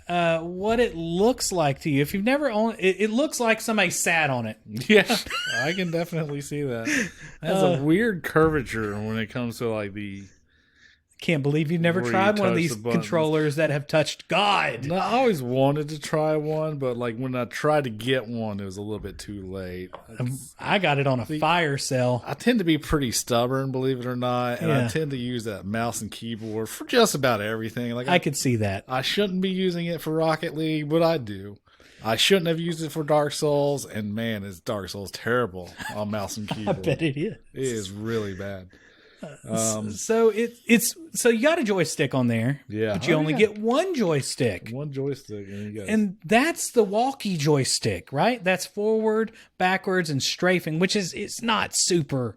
what it looks like to you. If you've never owned it, looks like somebody sat on it. Yeah, I can definitely see that. It has a weird curvature when it comes to like the... Can't believe you've never tried one of these controllers that have touched God. No, I always wanted to try one, but like when I tried to get one, it was a little bit too late. I got it on a fire sale. I tend to be pretty stubborn, believe it or not, and I tend to use that mouse and keyboard for just about everything. Like I could see that. I shouldn't be using it for Rocket League, but I do. I shouldn't have used it for Dark Souls, and man, is Dark Souls terrible on mouse and keyboard. I bet it is. It is really bad. So so you got a joystick on there, but you only get one joystick. One joystick, and that's the walkie joystick, right? That's forward, backwards, and strafing, which is it's not super.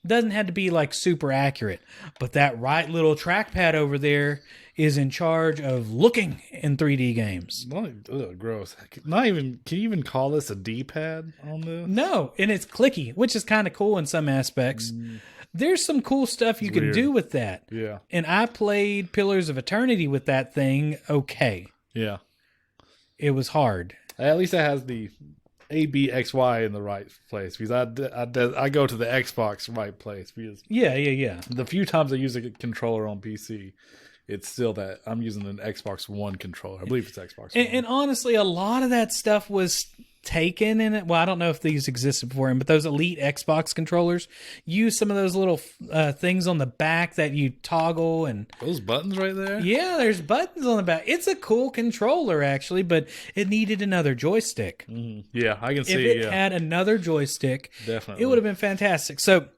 Doesn't have to be like super accurate, but that right little trackpad over there is in charge of looking in 3D games. Gross. Not even. Can you even call this a D-pad on this? No, and it's clicky, which is kind of cool in some aspects. There's some cool stuff you can do with that. Yeah. And I played Pillars of Eternity with that thing. Okay. Yeah. It was hard. At least it has the A, B, X, Y in the right place because I go to the Xbox right place because Yeah. the few times I use a controller on PC, it's still that I'm using an Xbox One controller. I believe it's Xbox One. And honestly, a lot of that stuff was taken in it. Well, I don't know if these existed before him, but those Elite Xbox controllers use some of those little things on the back that you toggle and Those buttons right there? yeah, there's buttons on the back. It's a cool controller actually, but it needed another joystick. Yeah, I can see. If it had another joystick, Definitely. it would have been fantastic. So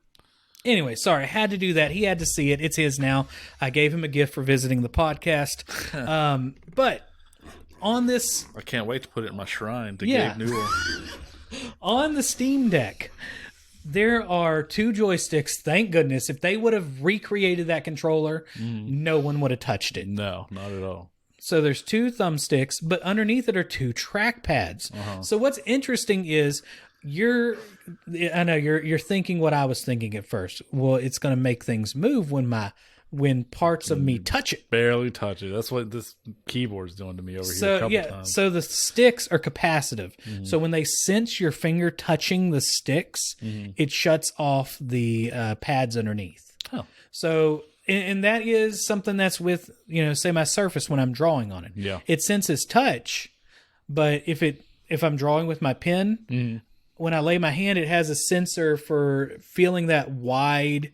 anyway, sorry, I had to do that. He had to see it. It's his now. I gave him a gift for visiting the podcast. But on this, I can't wait to put it in my shrine to Yeah. Gabe Newell. on the Steam Deck, there are 2 joysticks. Thank goodness. If they would have recreated that controller, no one would have touched it. No, not at all. So there's 2 thumbsticks, but underneath it are 2 trackpads. So what's interesting is I know you're thinking what I was thinking at first. Well, it's going to make things move when parts of me touch it. Barely touch it. That's what this keyboard's doing to me over here a couple times. So the sticks are capacitive. So when they sense your finger touching the sticks, it shuts off the pads underneath. Oh. So and that is something that's with, say my Surface when I'm drawing on it. Yeah. It senses touch, but if I'm drawing with my pen, when I lay my hand, it has a sensor for feeling that wide,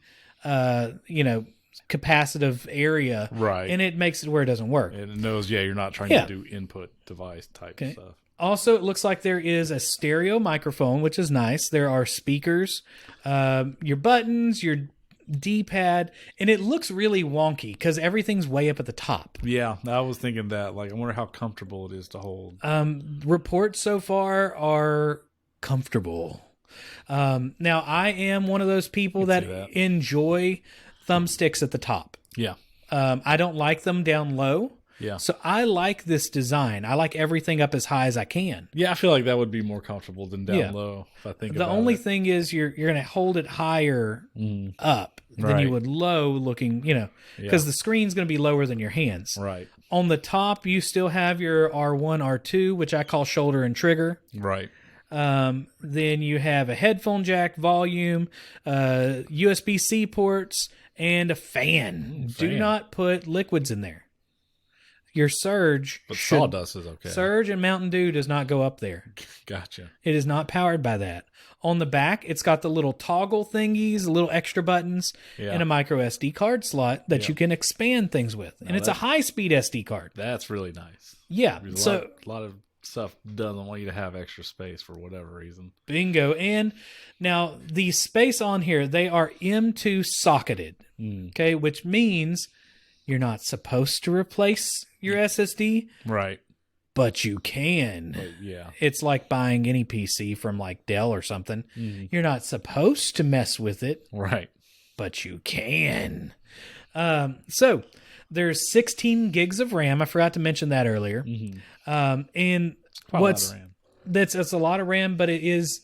capacitive area. Right. And it makes it where it doesn't work. And it knows, you're not trying to do input device type stuff. Also, it looks like there is a stereo microphone, which is nice. There are speakers, your buttons, your D-pad, and it looks really wonky because everything's way up at the top. Yeah, I was thinking that. Like, I wonder how comfortable it is to hold. Reports so far are comfortable. Now, I am one of those people that enjoy thumbsticks at the top. Yeah. I don't like them down low. Yeah. So I like this design. I like everything up as high as I can. Yeah, I feel like that would be more comfortable than down low. If I think the about only it. thing is you're going to hold it higher up than you would low looking, because the screen's going to be lower than your hands. Right. On the top, you still have your R1, R2, which I call shoulder and trigger. Right. Then you have a headphone jack, volume, USB-C ports, and a fan. Do not put liquids in there. Your Surge, but sawdust is okay. Surge and Mountain Dew does not go up there. Gotcha. It is not powered by that. On the back, it's got the little toggle thingies, little extra buttons, and a micro SD card slot that you can expand things with. And it's a high-speed SD card. That's really nice. Yeah. A lot of stuff doesn't want you to have extra space for whatever reason. Bingo. And now the space on here, they are M2 socketed. Okay, which means you're not supposed to replace your SSD. Right. But you can. Yeah. It's like buying any PC from like Dell or something. You're not supposed to mess with it. Right. But you can. So there's 16 gigs of RAM. I forgot to mention that earlier. And that's a lot of RAM, but it is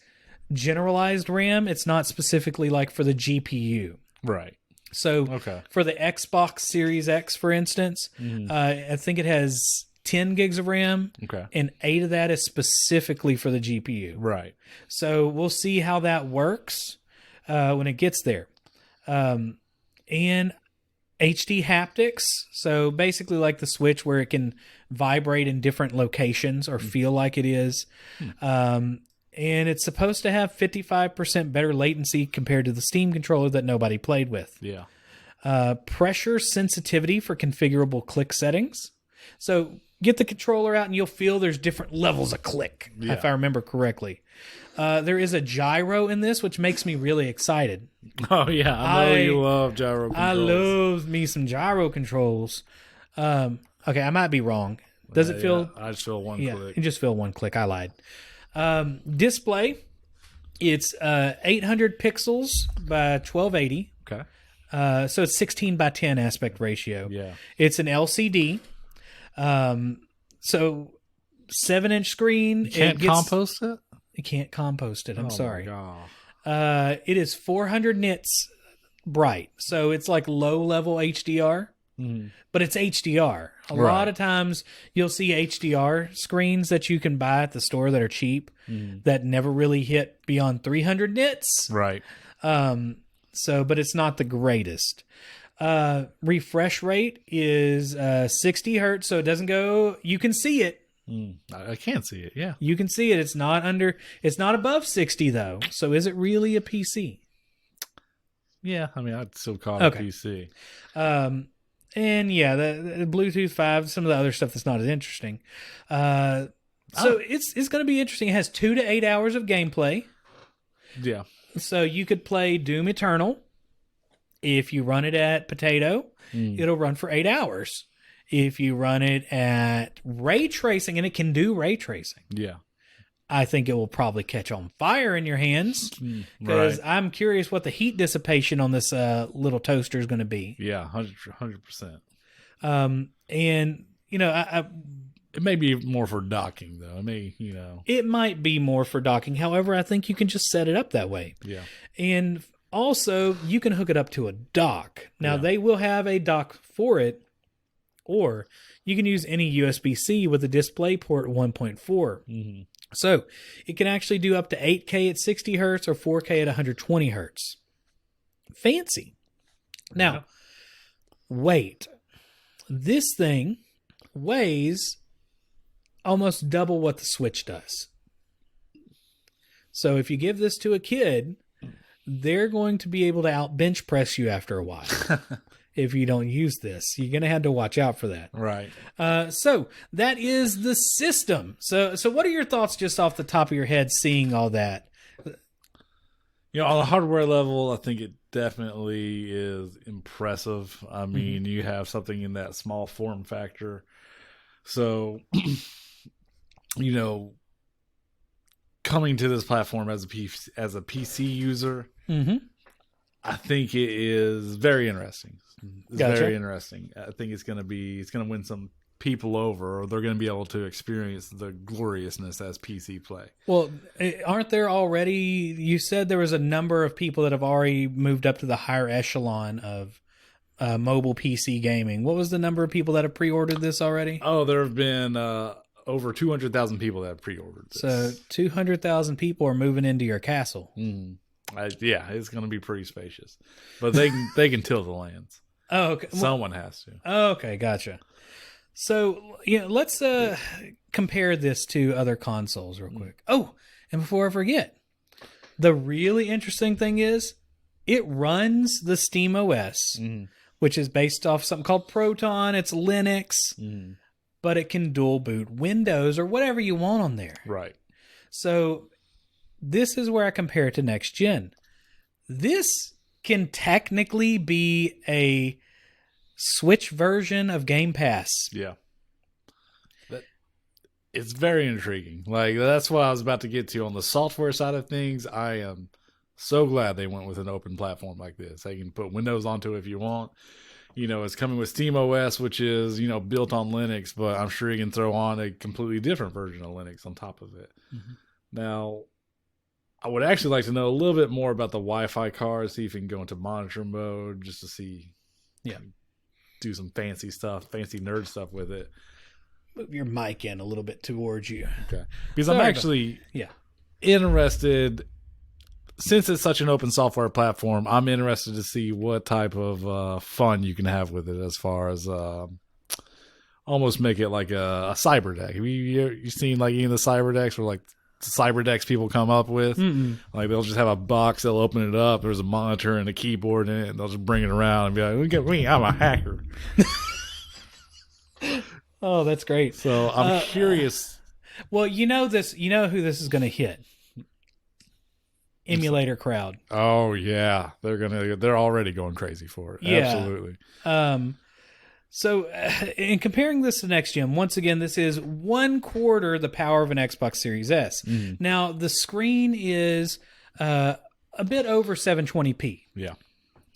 generalized RAM. It's not specifically like for the GPU. Right. So for the Xbox Series X, for instance, I think it has 10 gigs of RAM, and 8 of that is specifically for the GPU. Right. So we'll see how that works when it gets there. And HD haptics, so basically like the Switch where it can vibrate in different locations or feel like it is. And it's supposed to have 55% better latency compared to the Steam controller that nobody played with. Yeah. Pressure sensitivity for configurable click settings. So get the controller out and you'll feel there's different levels of click, if I remember correctly. There is a gyro in this, which makes me really excited. Oh, yeah. I know you love gyro controls. I love me some gyro controls. Okay, I might be wrong. Does it feel... I just feel one click. You just feel one click. I lied. Display, it's 800 pixels by 1280. Okay. So it's 16 by 10 aspect ratio. Yeah. It's an LCD. So 7-inch screen. You can't compost it? You can't compost it. I'm sorry. My God. It is 400 nits bright. So it's like low level HDR. but it's HDR. A lot of times you'll see HDR screens that you can buy at the store that are cheap that never really hit beyond 300 nits. Right. But it's not the greatest. Refresh rate is 60 hertz, so it doesn't go. You can see it. I can't see it. Yeah, you can see it. It's not above 60 though. So is it really a PC? Yeah, I mean, I'd still call it a PC. And yeah, the Bluetooth 5, some of the other stuff that's not as interesting. It's going to be interesting. It has 2 to 8 hours of gameplay. Yeah. So you could play Doom Eternal. If you run it at Potato, it'll run for 8 hours. If you run it at ray tracing, and it can do ray tracing. Yeah. I think it will probably catch on fire in your hands because I'm curious what the heat dissipation on this little toaster is going to be. Yeah, 100%. And you know, it may be more for docking though. It might be more for docking. However, I think you can just set it up that way. Yeah. And also, you can hook it up to a dock. Now, they will have a dock for it, or you can use any USB-C with a DisplayPort 1.4. So it can actually do up to 8K at 60 hertz or 4K at 120 hertz. Fancy. Now, weight. This thing weighs almost double what the Switch does. So if you give this to a kid, they're going to be able to out bench press you after a while. If you don't use this, you're going to have to watch out for that. Right. So that is the system. So what are your thoughts just off the top of your head seeing all that? On the hardware level, I think it definitely is impressive. I mean, you have something in that small form factor. So, coming to this platform as a PC user, I think it is very interesting. It's very interesting. I think it's going to win some people over, or they're going to be able to experience the gloriousness as PC play. Well, aren't there already, you said there was a number of people that have already moved up to the higher echelon of mobile PC gaming. What was the number of people that have pre-ordered this already? Oh, there have been over 200,000 people that have pre-ordered this. So 200,000 people are moving into your castle. It's going to be pretty spacious, but they can till the lands. Oh, okay. Someone has to. Okay, gotcha. So let's compare this to other consoles real quick. Oh, and before I forget, the really interesting thing is it runs the Steam OS, which is based off something called Proton. It's Linux, but it can dual boot Windows or whatever you want on there. Right. So this is where I compare it to next gen. This can technically be a Switch version of Game Pass. Yeah. It's very intriguing. Like, that's what I was about to get to. On the software side of things, I am so glad they went with an open platform like this. They can put Windows onto it if you want. It's coming with Steam OS, which is, built on Linux, but I'm sure you can throw on a completely different version of Linux on top of it. Now, I would actually like to know a little bit more about the Wi-Fi card, see if you can go into monitor mode just to see, do some fancy nerd stuff with it. Move your mic in a little bit towards you. Okay. Because I'm actually interested, since it's such an open software platform, I'm interested to see what type of fun you can have with it as far as almost make it like a cyber deck. Have you seen like any of the cyber decks where like cyber decks people come up with? Like they'll just have a box, they'll open it up, there's a monitor and a keyboard in it, and they'll just bring it around and be like, look at me, I'm a hacker. Oh, that's great. So I'm curious. Well, who this is going to hit? Emulator crowd. Oh yeah, they're already going crazy for it. Yeah. Absolutely. So in comparing this to next gen, once again, this is 1/4 the power of an Xbox Series S. Now the screen is a bit over 720p. Yeah.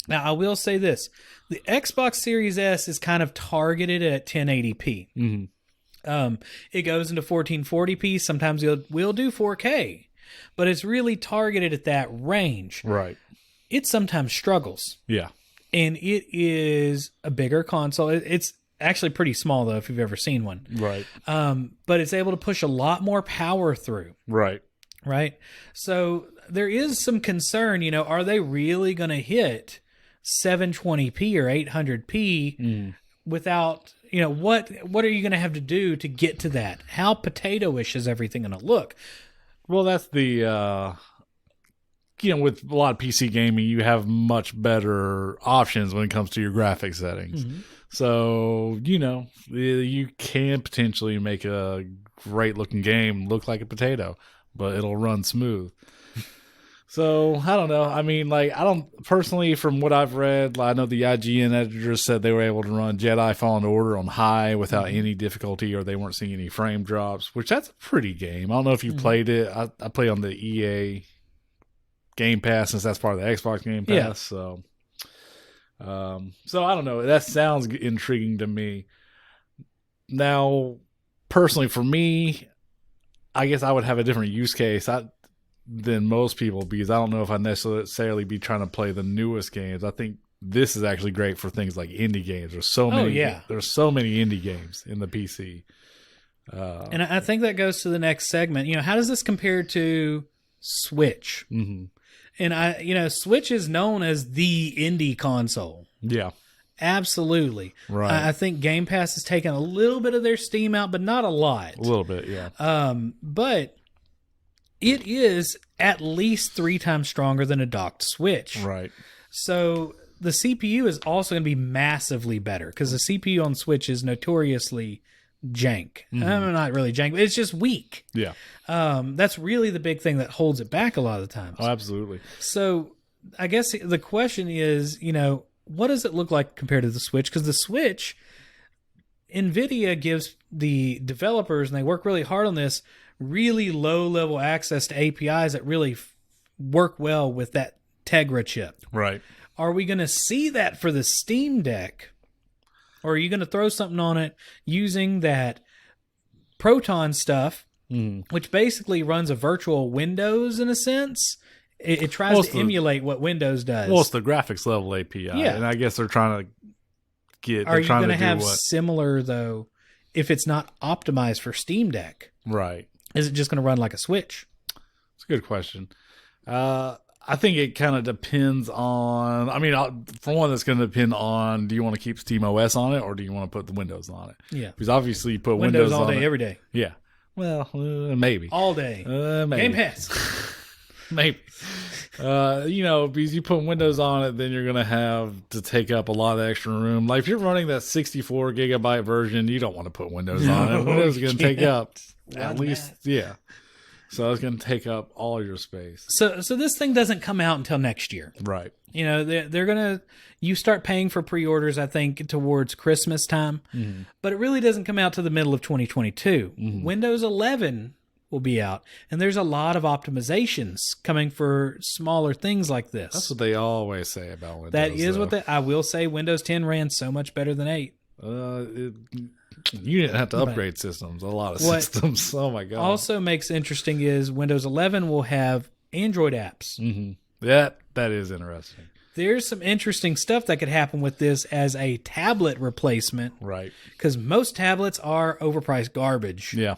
Now I will say this: the Xbox Series S is kind of targeted at 1080p. It goes into 1440p. Sometimes we'll do 4K. But it's really targeted at that range. Right. It sometimes struggles. Yeah. and it is a bigger console. It's actually pretty small, though, if you've ever seen one. Right. But it's able to push a lot more power through. Right. Right? So there is some concern, are they really going to hit 720p or 800p without, what are you going to have to do to get to that? How potato-ish is everything going to look? Well, that's the, with a lot of PC gaming, you have much better options when it comes to your graphic settings. So, you can potentially make a great looking game look like a potato, but it'll run smooth. So, I don't know. I mean, I don't, personally, from what I've read, I know the IGN editors said they were able to run Jedi Fallen Order on high without any difficulty, or they weren't seeing any frame drops, which that's a pretty game. I don't know if you played it. I play on the EA Game Pass, since that's part of the Xbox Game Pass. Yeah. So I don't know. That sounds intriguing to me. Now, personally, for me, I guess I would have a different use case than most people, because I don't know if I'd necessarily be trying to play the newest games. I think this is actually great for things like indie games. There's so many. There's so many indie games in the PC. And I think that goes to the next segment. How does this compare to Switch? And Switch is known as the indie console. Yeah. Absolutely. Right. I think Game Pass has taken a little bit of their steam out, but not a lot. A little bit, yeah. But it is at least 3 times stronger than a docked Switch. Right. So the CPU is also going to be massively better, because the CPU on Switch is notoriously jank. Not really jank, but it's just weak. Yeah. That's really the big thing that holds it back a lot of the times. Oh, absolutely. So I guess the question is, what does it look like compared to the Switch? Because the Switch, NVIDIA gives the developers, and they work really hard on this, really low-level access to APIs that really work well with that Tegra chip. Right. Are we going to see that for the Steam Deck? Or are you going to throw something on it using that Proton stuff, which basically runs a virtual Windows in a sense? It tries to emulate what Windows does. Well, it's the graphics level API. Yeah. And I guess they're trying to get... Are you going to have similar, though, if it's not optimized for Steam Deck? Right. Is it just going to run like a Switch? It's a good question. I think it kind of depends on... I mean, for one, it's going to depend on, do you want to keep SteamOS on it, or do you want to put the Windows on it? Yeah. Because obviously you put Windows on all day, it. every day. Yeah. Well, maybe. All day. Maybe. Game Pass. Maybe. Because you put Windows on it, then you're going to have to take up a lot of extra room. Like, if you're running that 64 gigabyte version, you don't want to put Windows on it. Windows is going to take up at least, yeah. So it's going to take up all your space. So this thing doesn't come out until next year. Right. They're going to, you start paying for pre-orders, I think, towards Christmas time, but it really doesn't come out to the middle of 2022. Windows 11 will be out, and there's a lot of optimizations coming for smaller things like this. That's what they always say about Windows. That is what I will say. Windows 10 ran so much better than 8. You didn't have to upgrade systems. A lot of systems. Oh my god. Also makes interesting is Windows 11 will have Android apps. That is interesting. There's some interesting stuff that could happen with this as a tablet replacement. Right. Because most tablets are overpriced garbage. Yeah.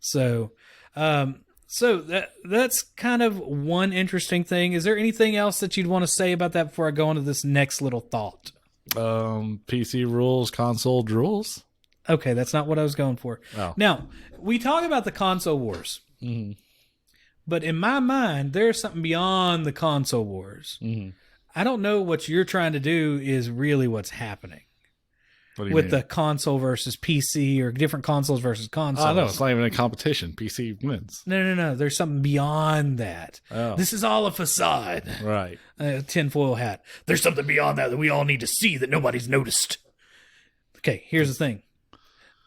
So that's kind of one interesting thing. Is there anything else that you'd want to say about that before I go into this next little thought? PC rules, console drools. Okay, that's not what I was going for. Oh. Now, we talk about the console wars. But in my mind, there's something beyond the console wars. I don't know what you're trying to do is really what's happening. What do you with mean? The console versus PC or different consoles versus consoles. Oh, no, it's not even a competition. PC wins. No. There's something beyond that. Oh. This is all a facade. Right. Tinfoil hat. There's something beyond that we all need to see that nobody's noticed. Okay, here's the thing.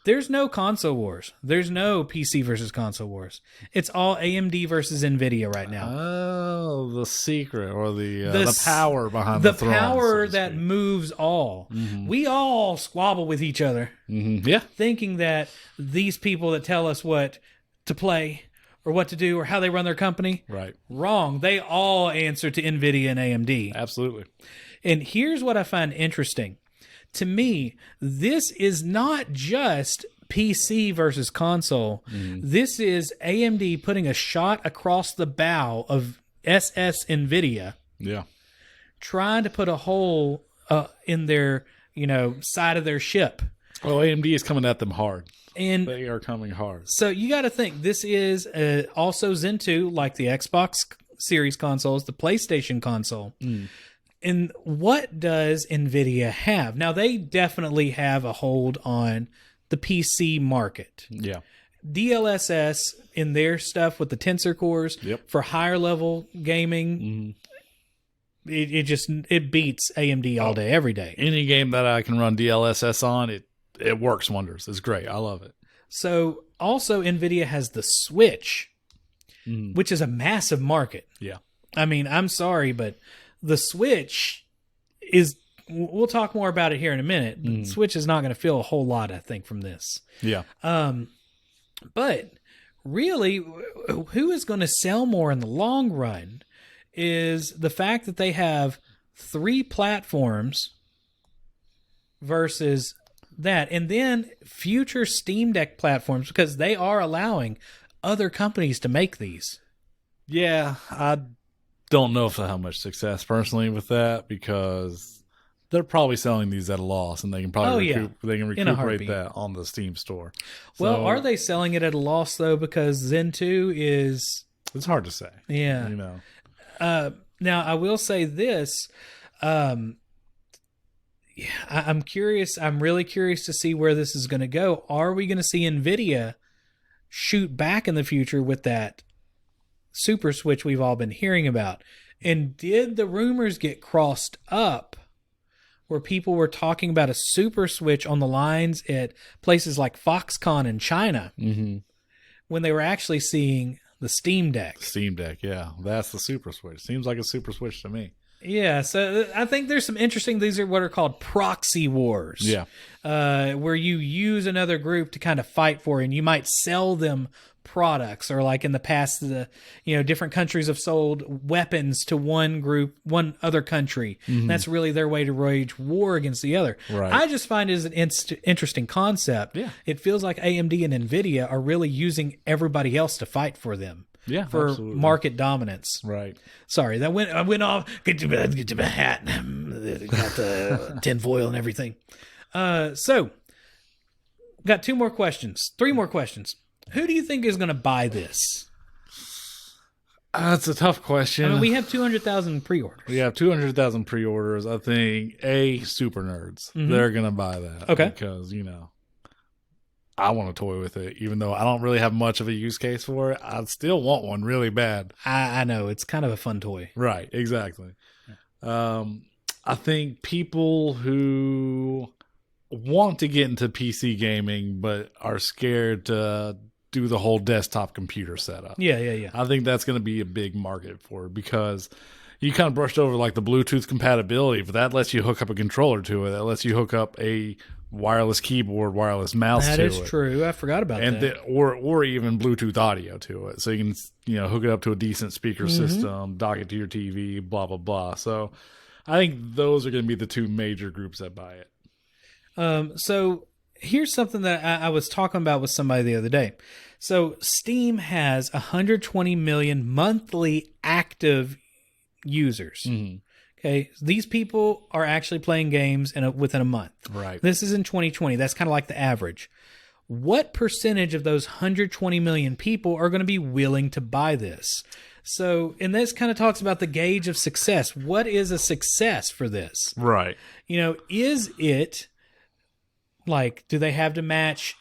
There's no console wars. There's no PC versus console wars. It's all AMD versus NVIDIA right now. Oh, the secret or the power behind the throne. The power that moves all. We all squabble with each other. Yeah. Thinking that these people that tell us what to play or what to do or how they run their company. Right. Wrong. They all answer to NVIDIA and AMD. Absolutely. And here's what I find interesting. To me, this is not just PC versus console. This is AMD putting a shot across the bow of SS Nvidia, trying to put a hole in their side of their ship. Oh, AMD is coming at them hard. And they are coming hard. So you got to think this is also Zen 2, like the Xbox Series consoles, the PlayStation console. And what does NVIDIA have? Now, they definitely have a hold on the PC market. Yeah. DLSS in their stuff with the Tensor cores for higher level gaming, it beats AMD all day, every day. Any game that I can run DLSS on, it works wonders. It's great. I love it. So also NVIDIA has the Switch, which is a massive market. Yeah. I mean, I'm sorry, but the Switch is, we'll talk more about it here in a minute, but Switch is not going to feel a whole lot, I think, from this. Yeah. But really, who is going to sell more in the long run is the fact that they have 3 platforms versus that. And then future Steam Deck platforms, because they are allowing other companies to make these. Yeah, I don't know if I have much success personally with that, because they're probably selling these at a loss, and they can probably recuperate that on the Steam store. Well, are they selling it at a loss though? Because Zen 2 is, it's hard to say. Yeah, now I will say this. I'm curious. I'm really curious to see where this is going to go. Are we going to see NVIDIA shoot back in the future with that Super Switch we've all been hearing about? And did the rumors get crossed up where people were talking about a Super Switch on the lines at places like Foxconn in China when they were actually seeing the Steam Deck? Steam Deck, yeah. That's the Super Switch. Seems like a Super Switch to me. Yeah, so I think there's some interesting, these are what are called proxy wars. Yeah. Where you use another group to kind of fight for, and you might sell them products, or like in the past, different countries have sold weapons to one group, one other country. That's really their way to wage war against the other. Right. I just find it is an interesting concept. Yeah. It feels like AMD and NVIDIA are really using everybody else to fight for them. Yeah, for absolutely. market dominance. Right. Sorry, I went off. Get to my hat. Got the tinfoil and everything. So, got 3 more questions. Who do you think is going to buy this? That's a tough question. I mean, we have 200,000 pre-orders. We have 200,000 pre-orders. I think super nerds. They're going to buy that. Okay. Because, I want to toy with it, even though I don't really have much of a use case for it. I still want one really bad. I know. It's kind of a fun toy. Right. Exactly. I think people who want to get into PC gaming but are scared to do the whole desktop computer setup. Yeah. I think that's going to be a big market for it, because you kind of brushed over like the Bluetooth compatibility, but that lets you hook up a controller to it. That lets you hook up a wireless keyboard, wireless mouse to it. That is true. I forgot about that. Or even Bluetooth audio to it. So you can hook it up to a decent speaker system, dock it to your TV, blah, blah, blah. So I think those are going to be the 2 major groups that buy it. So here's something that I was talking about with somebody the other day. So Steam has 120 million monthly active users. Okay, these people are actually playing games within a month. Right. This is in 2020. That's kind of like the average. What percentage of those 120 million people are going to be willing to buy this? So, and this kind of talks about the gauge of success. What is a success for this? Right. Is it like, do they have to match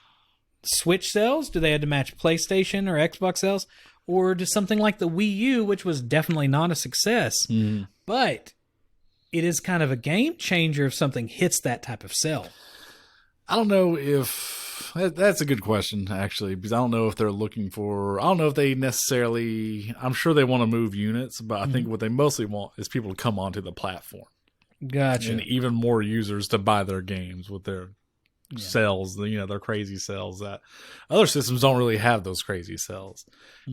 Switch sales? Do they have to match PlayStation or Xbox sales? Or does something like the Wii U, which was definitely not a success, but it is kind of a game changer if something hits that type of sell? I don't know if that's a good question, actually, because I don't know if they're looking for, I don't know if they necessarily, I'm sure they want to move units, but I think what they mostly want is people to come onto the platform. Gotcha. And even more users to buy their games with their sales, their crazy sales that other systems don't really have those crazy sales.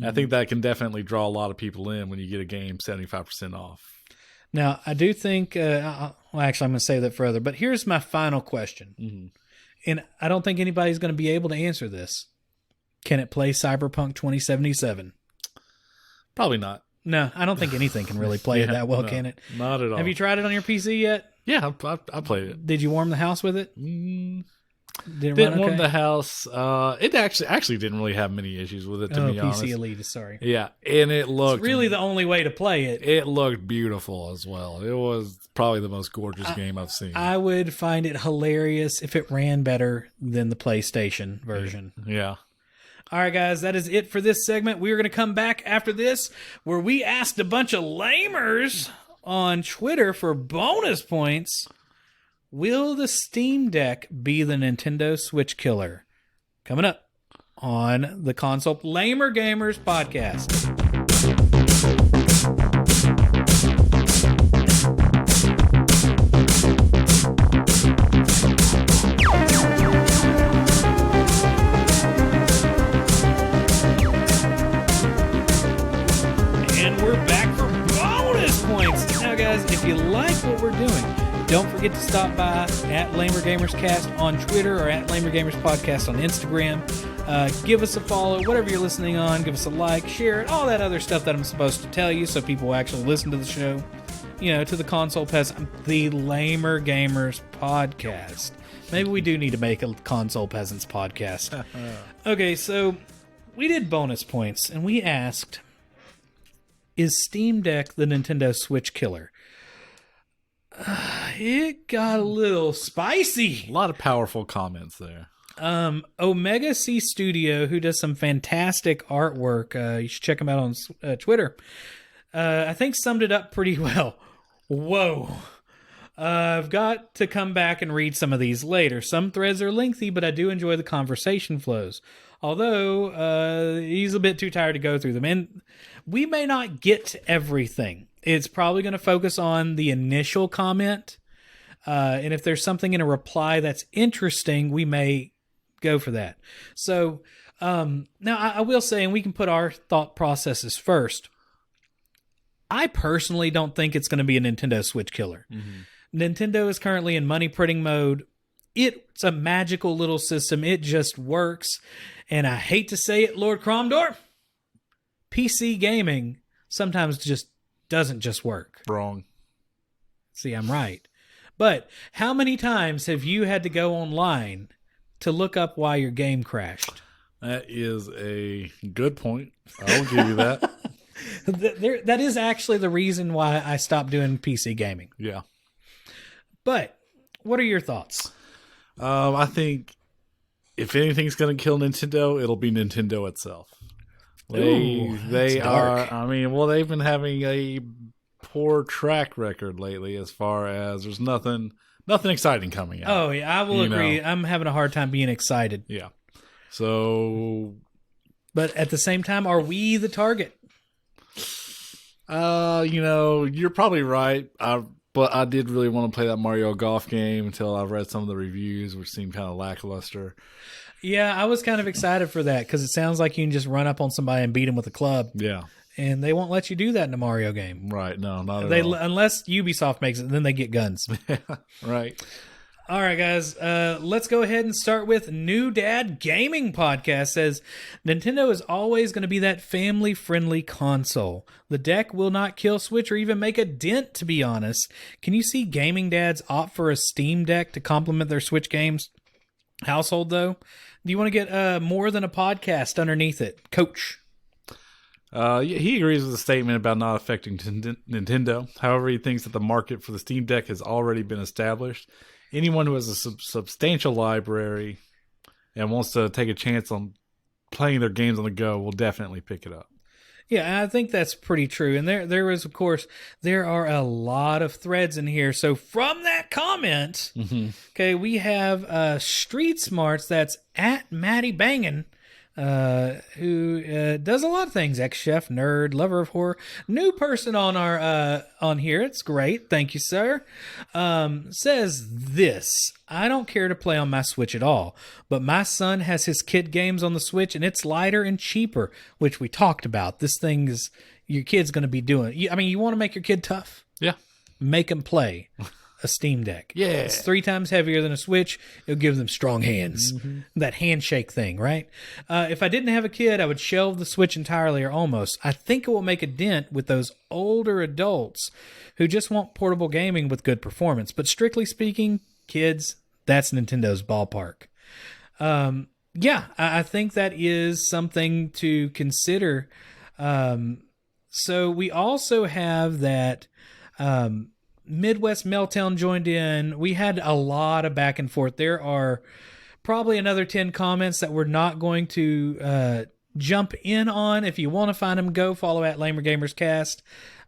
I think that can definitely draw a lot of people in when you get a game 75% off. Now, I do think, well, actually, I'm going to save that further, but here's my final question. Mm-hmm. And I don't think anybody's going to be able to answer this. Can it play Cyberpunk 2077? Probably not. No, I don't think anything can really play it that well, no, can it? Not at all. Have you tried it on your PC yet? Yeah, I played it. Did you warm the house with it? Didn't warm the house. It actually didn't really have many issues with it, to be honest. PC Elite, sorry. Yeah, and it looked... It's really the only way to play it. It looked beautiful as well. It was probably the most gorgeous game I've seen. I would find it hilarious if it ran better than the PlayStation version. Yeah. All right, guys, that is it for this segment. We're going to come back after this where we asked a bunch of lamers on Twitter for bonus points. Will the Steam Deck be the Nintendo Switch killer? Coming up on the Console Lamer Gamers podcast. If you like what we're doing, don't forget to stop by at Lamer Gamers Cast on Twitter or at Lamer Gamers Podcast on Instagram. Give us a follow, whatever you're listening on. Give us a like, share it, all that other stuff that I'm supposed to tell you so people will actually listen to the show. You know, to the Console Peasant, the Lamer Gamers Podcast. Maybe we do need to make a Console Peasants podcast. Okay, so we did bonus points, and we asked, is Steam Deck the Nintendo Switch killer? It got a little spicy. A lot of powerful comments there. Omega C Studio, who does some fantastic artwork, you should check him out on Twitter, I think summed it up pretty well. Whoa. I've got to come back and read some of these later. Some threads are lengthy, but I do enjoy the conversation flows. Although, he's a bit too tired to go through them. And we may not get to everything. It's probably going to focus on the initial comment. And if there's something in a reply that's interesting, we may go for that. So, now I will say, and we can put our thought processes first. I personally don't think it's going to be a Nintendo Switch killer. Mm-hmm. Nintendo is currently in money printing mode. It's a magical little system. It just works. And I hate to say it, Lord Kromdore, PC gaming sometimes just doesn't just work. Wrong. See, I'm right. But how many times have you had to go online to look up why your game crashed? That is a good point. I'll give you that. That is actually the reason why I stopped doing PC gaming. Yeah. But what are your thoughts? I think if anything's going to kill Nintendo, it'll be Nintendo itself. They are. I mean, well, they've been having a poor track record lately as far as there's nothing exciting coming out. Oh, yeah, I will agree. I'm having a hard time being excited. Yeah. So, but at the same time, are we the target? You're probably right. But I did really want to play that Mario Golf game until I read some of the reviews, which seemed kind of lackluster. Yeah, I was kind of excited for that because it sounds like you can just run up on somebody and beat them with a club. Yeah. And they won't let you do that in a Mario game. Right. No, not at all. Unless Ubisoft makes it, then they get guns. Right. All right, guys. Let's go ahead and start with New Dad Gaming Podcast says, Nintendo is always going to be that family-friendly console. The deck will not kill Switch or even make a dent, to be honest. Can you see gaming dads opt for a Steam Deck to complement their Switch games household, though? Do you want to get more than a podcast underneath it? Coach. He agrees with the statement about not affecting Nintendo. However, he thinks that the market for the Steam Deck has already been established. Anyone who has a substantial library and wants to take a chance on playing their games on the go will definitely pick it up. Yeah, I think that's pretty true. And there is, of course, there are a lot of threads in here. So from that comment, okay, we have Street Smarts, that's at Maddie Bangin', who does a lot of things. Ex-chef, nerd, lover of horror. New person on our on here. It's great. Thank you, sir. Says this. I don't care to play on my Switch at all, but my son has his kid games on the Switch, and it's lighter and cheaper, which we talked about. This thing is your kid's going to be doing. I mean, you want to make your kid tough? Yeah. make them play a Steam Deck. Yeah. It's 3 times heavier than a Switch. It'll give them strong hands. That handshake thing, right? If I didn't have a kid, I would shelve the Switch entirely or almost. I think it will make a dent with those older adults who just want portable gaming with good performance. But strictly speaking, kids, that's Nintendo's ballpark. Yeah, I think that is something to consider. So we also have that Midwest Meltdown joined in. We had a lot of back and forth. There are probably another 10 comments that we're not going to jump in on. If you want to find them, go follow at Lamer Gamers Cast,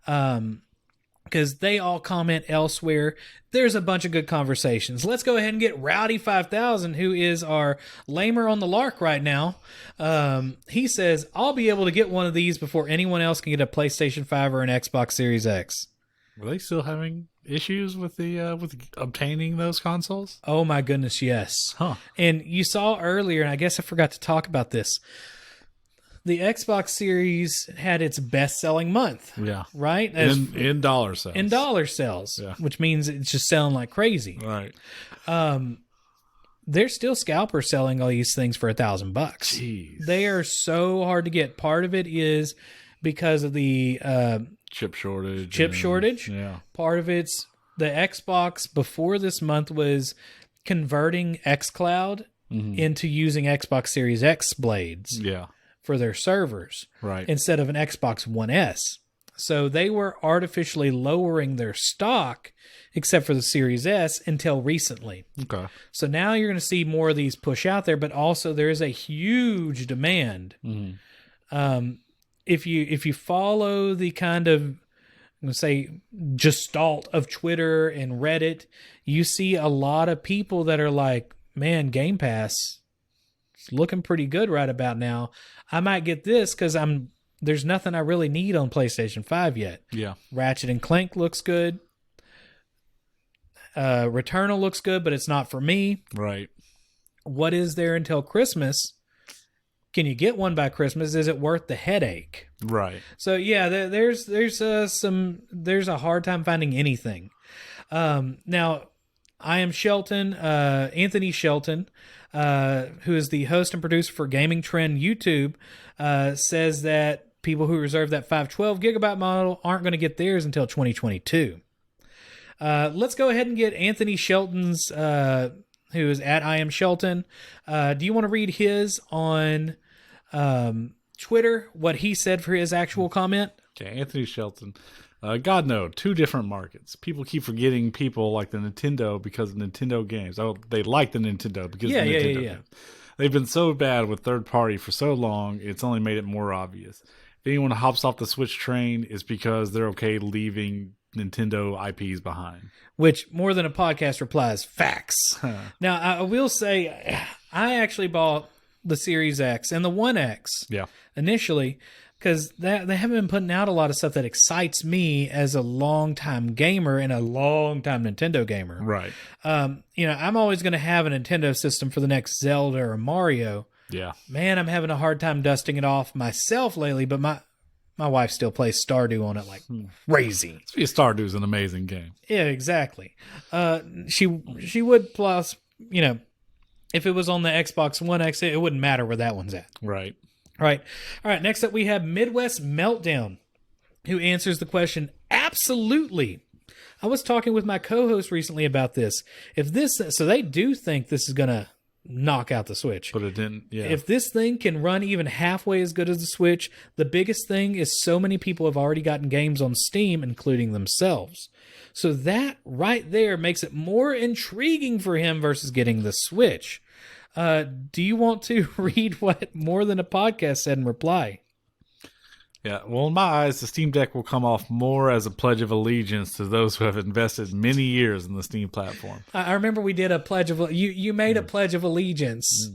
because they all comment elsewhere. There's a bunch of good conversations. Let's go ahead and get Rowdy 5000, who is our Lamer on the Lark right now. He says, I'll be able to get one of these before anyone else can get a PlayStation 5 or an Xbox Series X. Were they still having issues with the with obtaining those consoles? Oh my goodness, yes. Huh. And you saw earlier, and I guess I forgot to talk about this, the Xbox Series had its best-selling month. Yeah. Right? In dollar sales. In dollar sales, Yeah. which means it's just selling like crazy. Right. There's still scalpers selling all these things for $1,000. Jeez. They are so hard to get. Part of it is because of the chip shortage. Yeah. Part of it's the Xbox before this month was converting xCloud into using Xbox Series X blades for their servers, right, instead of an Xbox One S. So they were artificially lowering their stock, except for the Series S, until recently. Okay. So now you're going to see more of these push out there, but also there is a huge demand. If you follow the kind of, I'm going to say, gestalt of Twitter and Reddit, you see a lot of people that are like, man, Game Pass is looking pretty good right about now. I might get this because there's nothing I really need on PlayStation 5 yet. Yeah. Ratchet and Clank looks good. Returnal looks good, but it's not for me. Right. What is there until Christmas? Can you get one by Christmas? Is it worth the headache? Right. So yeah, there's a hard time finding anything. Now, I am Shelton, Anthony Shelton, who is the host and producer for Gaming Trend YouTube, says that people who reserve that 512 gigabyte model aren't going to get theirs until 2022. Let's go ahead and get Anthony Shelton's, who is at I am Shelton. Do you want to read his on Twitter, what he said for his actual comment? Okay, Anthony Shelton. God no, 2 different markets. People keep forgetting people like the Nintendo because of Nintendo games. Oh, they like the Nintendo because of the Nintendo games. They've been so bad with third party for so long, it's only made it more obvious. If anyone hops off the Switch train, it's because they're okay leaving Nintendo IPs behind. Which, more than a podcast replies, facts. Now, I will say, I actually bought the Series X and the One X initially, because they haven't been putting out a lot of stuff that excites me as a longtime gamer and a longtime Nintendo gamer. Right. I'm always going to have a Nintendo system for the next Zelda or Mario. Yeah. Man, I'm having a hard time dusting it off myself lately, but my wife still plays Stardew on it like crazy. Stardew is an amazing game. Yeah, exactly. She would, plus, if it was on the Xbox One X, it wouldn't matter where that one's at. Right. Right. All right. Next up, we have Midwest Meltdown, who answers the question, absolutely. I was talking with my co-host recently about this. So they do think this is going to knock out the Switch. But it didn't, yeah. If this thing can run even halfway as good as the Switch, the biggest thing is so many people have already gotten games on Steam, including themselves. So that right there makes it more intriguing for him versus getting the Switch. Do you want to read what More Than a Podcast said in reply? Yeah, well, in my eyes, the Steam Deck will come off more as a pledge of allegiance to those who have invested many years in the Steam platform. I remember we did a pledge of... You made a pledge of allegiance.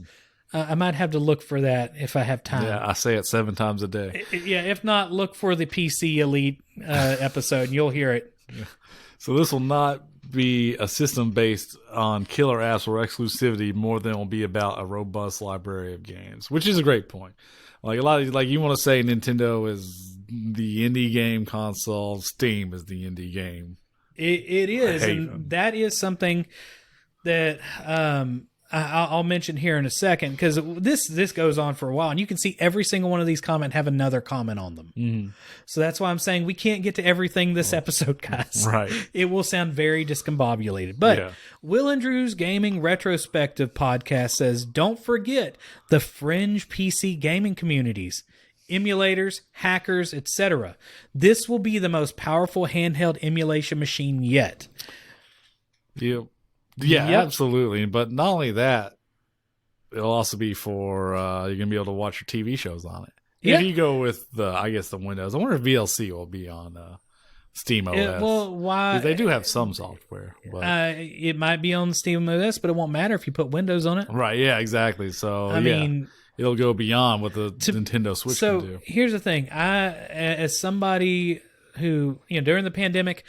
I might have to look for that if I have time. Yeah, I say it 7 times a day. Yeah, if not, look for the PC Elite episode and you'll hear it. Yeah. So this will not be a system based on killer apps or exclusivity more than it will be about a robust library of games, which is a great point. Like a lot of, like, you want to say Nintendo is the indie game console, Steam is the indie game It is, hate and them. that is something that I'll mention here in a second, because this goes on for a while, and you can see every single one of these comments have another comment on them. Mm-hmm. So that's why I'm saying we can't get to everything this episode, guys. Right. It will sound very discombobulated. But Yeah. Will and Drew's Gaming Retrospective podcast says, don't forget the fringe PC gaming communities, emulators, hackers, etc. This will be the most powerful handheld emulation machine yet. Yeah, Yep. absolutely. But not only that, it'll also be for you're gonna be able to watch your TV shows on it. Yeah. If you go with the Windows, I wonder if VLC will be on Steam OS. Well, why? 'Cause they do have some software, but It might be on the Steam OS, but it won't matter if you put Windows on it. right, yeah, exactly. So I mean, it'll go beyond what the Nintendo Switch can do. Here's the thing: as somebody who, during the pandemic,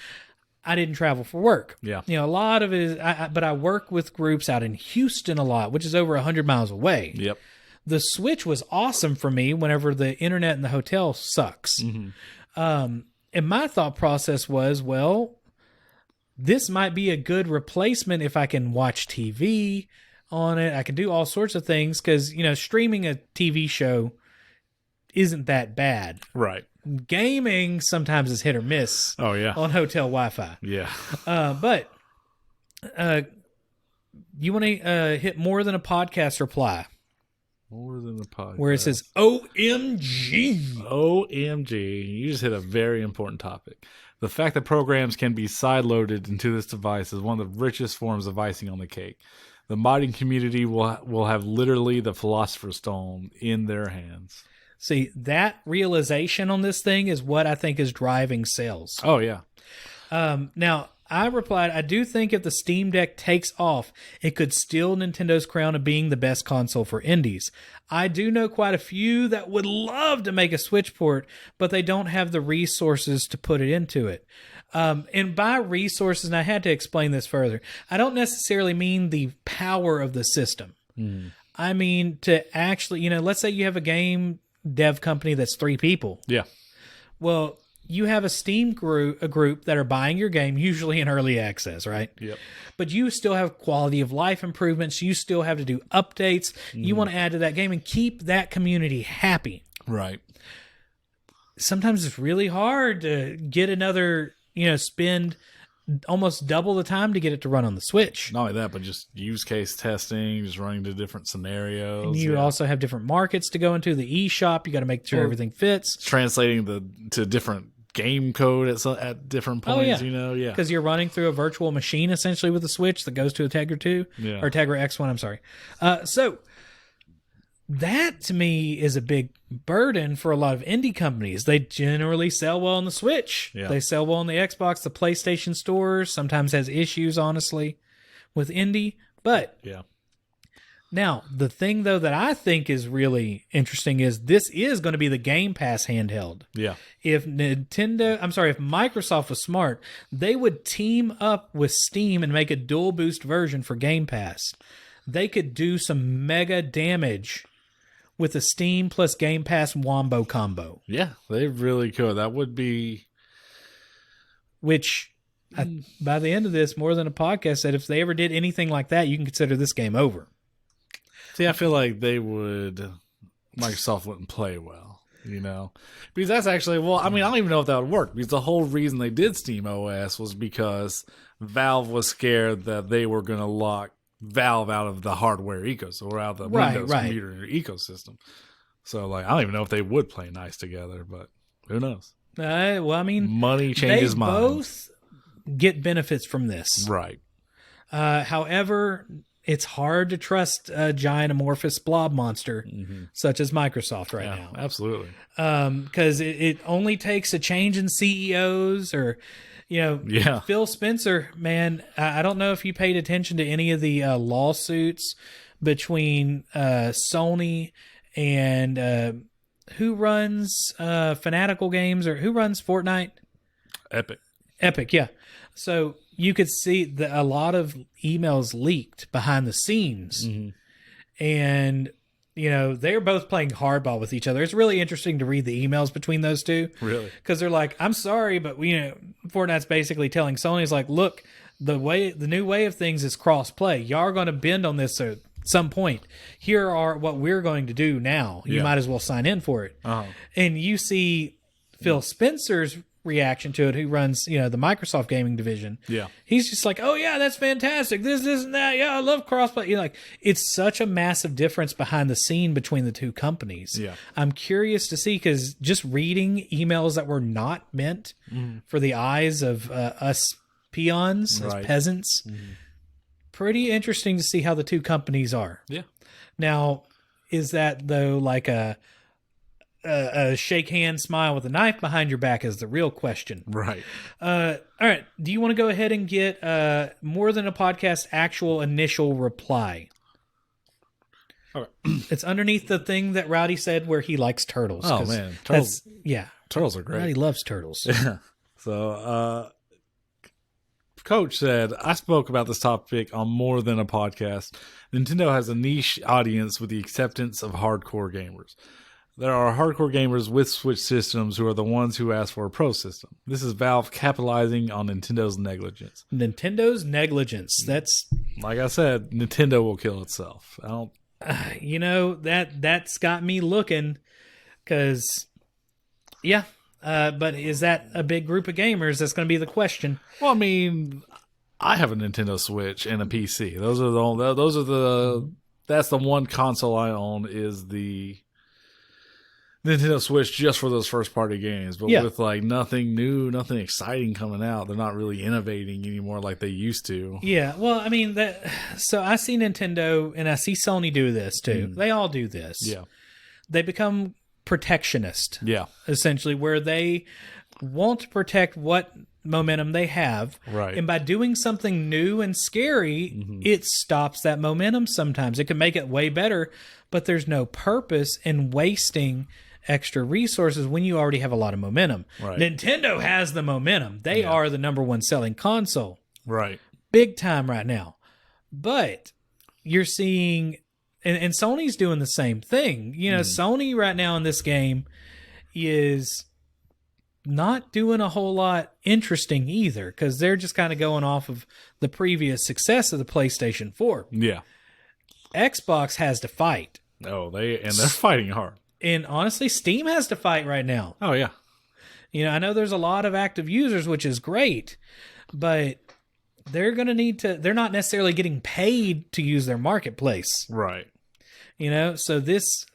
I didn't travel for work. Yeah. A lot of it is, but I work with groups out in Houston a lot, which is over 100 miles away. Yep. The Switch was awesome for me whenever the internet in the hotel sucks. Mm-hmm. And my thought process was, well, this might be a good replacement if I can watch TV on it. I can do all sorts of things because, streaming a TV show isn't that bad. Right. Gaming sometimes is hit or miss Oh yeah. on hotel Wi-Fi. Yeah. But you want to hit more than a podcast reply More than the podcast. where it says OMG. OMG. You just hit a very important topic. The fact that programs can be sideloaded into this device is one of the richest forms of icing on the cake. The modding community will have literally the Philosopher's Stone in their hands. See, that realization on this thing is what I think is driving sales. Oh, yeah. Now, I replied, I do think if the Steam Deck takes off, it could steal Nintendo's crown of being the best console for indies. I do know quite a few that would love to make a Switch port, but they don't have the resources to put it into it. And by resources, and I had to explain this further, I don't necessarily mean the power of the system. I mean to actually, let's say you have a game dev company that's 3 people. Yeah. Well, you have a Steam group that are buying your game, usually in early access, right? Yep. But you still have quality of life improvements. You still have to do updates. You want to add to that game and keep that community happy. Right. Sometimes it's really hard to get another, spend almost double the time to get it to run on the Switch. Not only that, but just use case testing, just running to different scenarios. And you also have different markets to go into. The eShop, you got to make sure everything fits. Translating to different game code at different points, yeah. Because you're running through a virtual machine essentially with the Switch that goes to a Tegra 2 or Tegra X1, I'm sorry. So that to me is a big burden for a lot of indie companies. They generally sell well on the Switch. Yeah. They sell well on the Xbox. The PlayStation stores sometimes has issues, honestly, with indie. But yeah. Now, the thing, though, that I think is really interesting is this is going to be the Game Pass handheld. Yeah. If Microsoft was smart, they would team up with Steam and make a dual boost version for Game Pass. They could do some mega damage with the Steam plus Game Pass wombo combo. Yeah, they really could. That would be... Which, by the end of this, more than a podcast said, if they ever did anything like that, you can consider this game over. See, I feel like Microsoft wouldn't play well, because that's actually, I don't even know if that would work, because the whole reason they did Steam OS was because Valve was scared that they were going to lock Valve out of the hardware ecosystem, or out of the Windows computer ecosystem. So, I don't even know if they would play nice together, but who knows? they Money changes minds. both get benefits from this. Right. However, it's hard to trust a giant amorphous blob monster such as Microsoft now. Absolutely. Because it only takes a change in CEOs or, Phil Spencer, man, I don't know if you paid attention to any of the lawsuits between Sony and who runs Fanatical Games, or who runs Fortnite? Epic, yeah. So you could see a lot of emails leaked behind the scenes. And they're both playing hardball with each other. It's really interesting to read the emails between those two. Really? Because they're like, I'm sorry, but Fortnite's basically telling Sony, is like, look, the new way of things is cross-play. Y'all are going to bend on this at some point. Here are what we're going to do now. You might as well sign in for it. Uh-huh. And you see Phil Spencer's reaction to it, who runs the Microsoft gaming division. Yeah, he's just like, oh yeah, that's fantastic, this and that, yeah, I love crossplay. It's such a massive difference behind the scene between the two companies. I'm curious to see, because just reading emails that were not meant for the eyes of us peons, as peasants, pretty interesting to see how the two companies are. Now, is that though like a shake hand smile with a knife behind your back is the real question. Right. All right. Do you want to go ahead and get More Than a Podcast actual initial reply? Okay. It's underneath the thing that Rowdy said where he likes turtles. Oh, man. Turtles. Yeah. Turtles are great. Rowdy loves turtles. Yeah. So, Coach said, I spoke about this topic on More Than a Podcast. Nintendo has a niche audience with the acceptance of hardcore gamers. There are hardcore gamers with Switch systems who are the ones who ask for a Pro system. This is Valve capitalizing on Nintendo's negligence. Nintendo's negligence. That's... Like I said, Nintendo will kill itself. I don't... that's got me looking, because... Yeah. But is that a big group of gamers? That's going to be the question. Well, I mean, I have a Nintendo Switch and a PC. That's the one console I own, is the Nintendo Switch, just for those first party games. But with like nothing new, nothing exciting coming out, they're not really innovating anymore like they used to. Yeah, well, I mean, so I see Nintendo and I see Sony do this too. They all do this. Yeah. They become protectionist. Yeah. Essentially, where they want to protect what momentum they have. Right. And by doing something new and scary, it stops that momentum sometimes. It can make it way better, but there's no purpose in wasting extra resources when you already have a lot of momentum. Right. Nintendo has the momentum. They are the number one selling console. Right. Big time right now. But you're seeing, and Sony's doing the same thing. Sony right now in this game is not doing a whole lot interesting either, because they're just kind of going off of the previous success of the PlayStation 4. Yeah. Xbox has to fight. Oh, they're fighting hard. And honestly, Steam has to fight right now. Oh, yeah. I know there's a lot of active users, which is great, but they're going to need to, they're not necessarily getting paid to use their marketplace. Right. So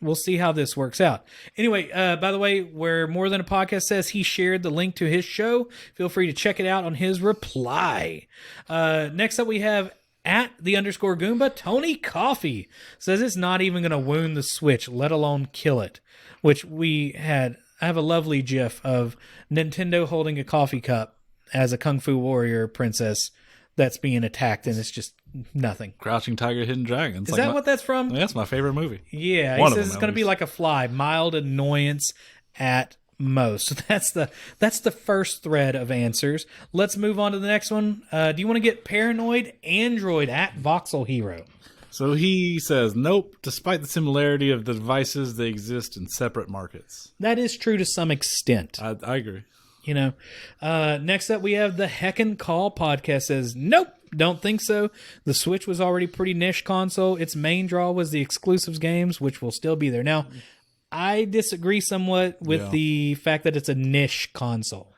we'll see how this works out. Anyway, by the way, where More Than a Podcast says he shared the link to his show, feel free to check it out on his reply. Next up, we have @_Goomba, Tony Coffee says it's not even going to wound the Switch, let alone kill it. Which I have a lovely gif of Nintendo holding a coffee cup as a Kung Fu Warrior princess that's being attacked, and it's just nothing. Crouching Tiger, Hidden Dragon. Is that what that's from? That's my favorite movie. Yeah, he says it's going to be like a fly, mild annoyance at most. That's the first thread of answers. Let's move on to the next one. Do you want to get Paranoid Android @Voxel Hero? So he says, nope, despite the similarity of the devices, they exist in separate markets. That is true to some extent. I agree. Next up we have the Heckin' Call podcast says, nope, don't think so. The Switch was already pretty niche console. Its main draw was the exclusives games, which will still be there. Now, I disagree somewhat with the fact that it's a niche console.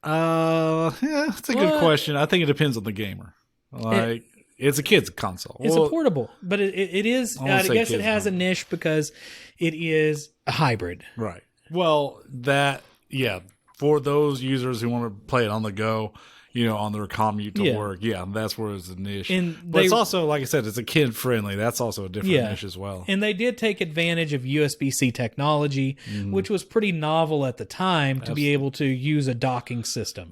That's a good question. I think it depends on the gamer. It's a kid's console. It's a portable, but it is. I guess it has a niche because it is a hybrid. Right. Well, for those users who want to play it on the go, on their commute to work, that's where it's a niche. But it's also, like I said, it's a kid friendly. That's also a different niche as well. And they did take advantage of USB-C technology, which was pretty novel at the time to be able to use a docking system.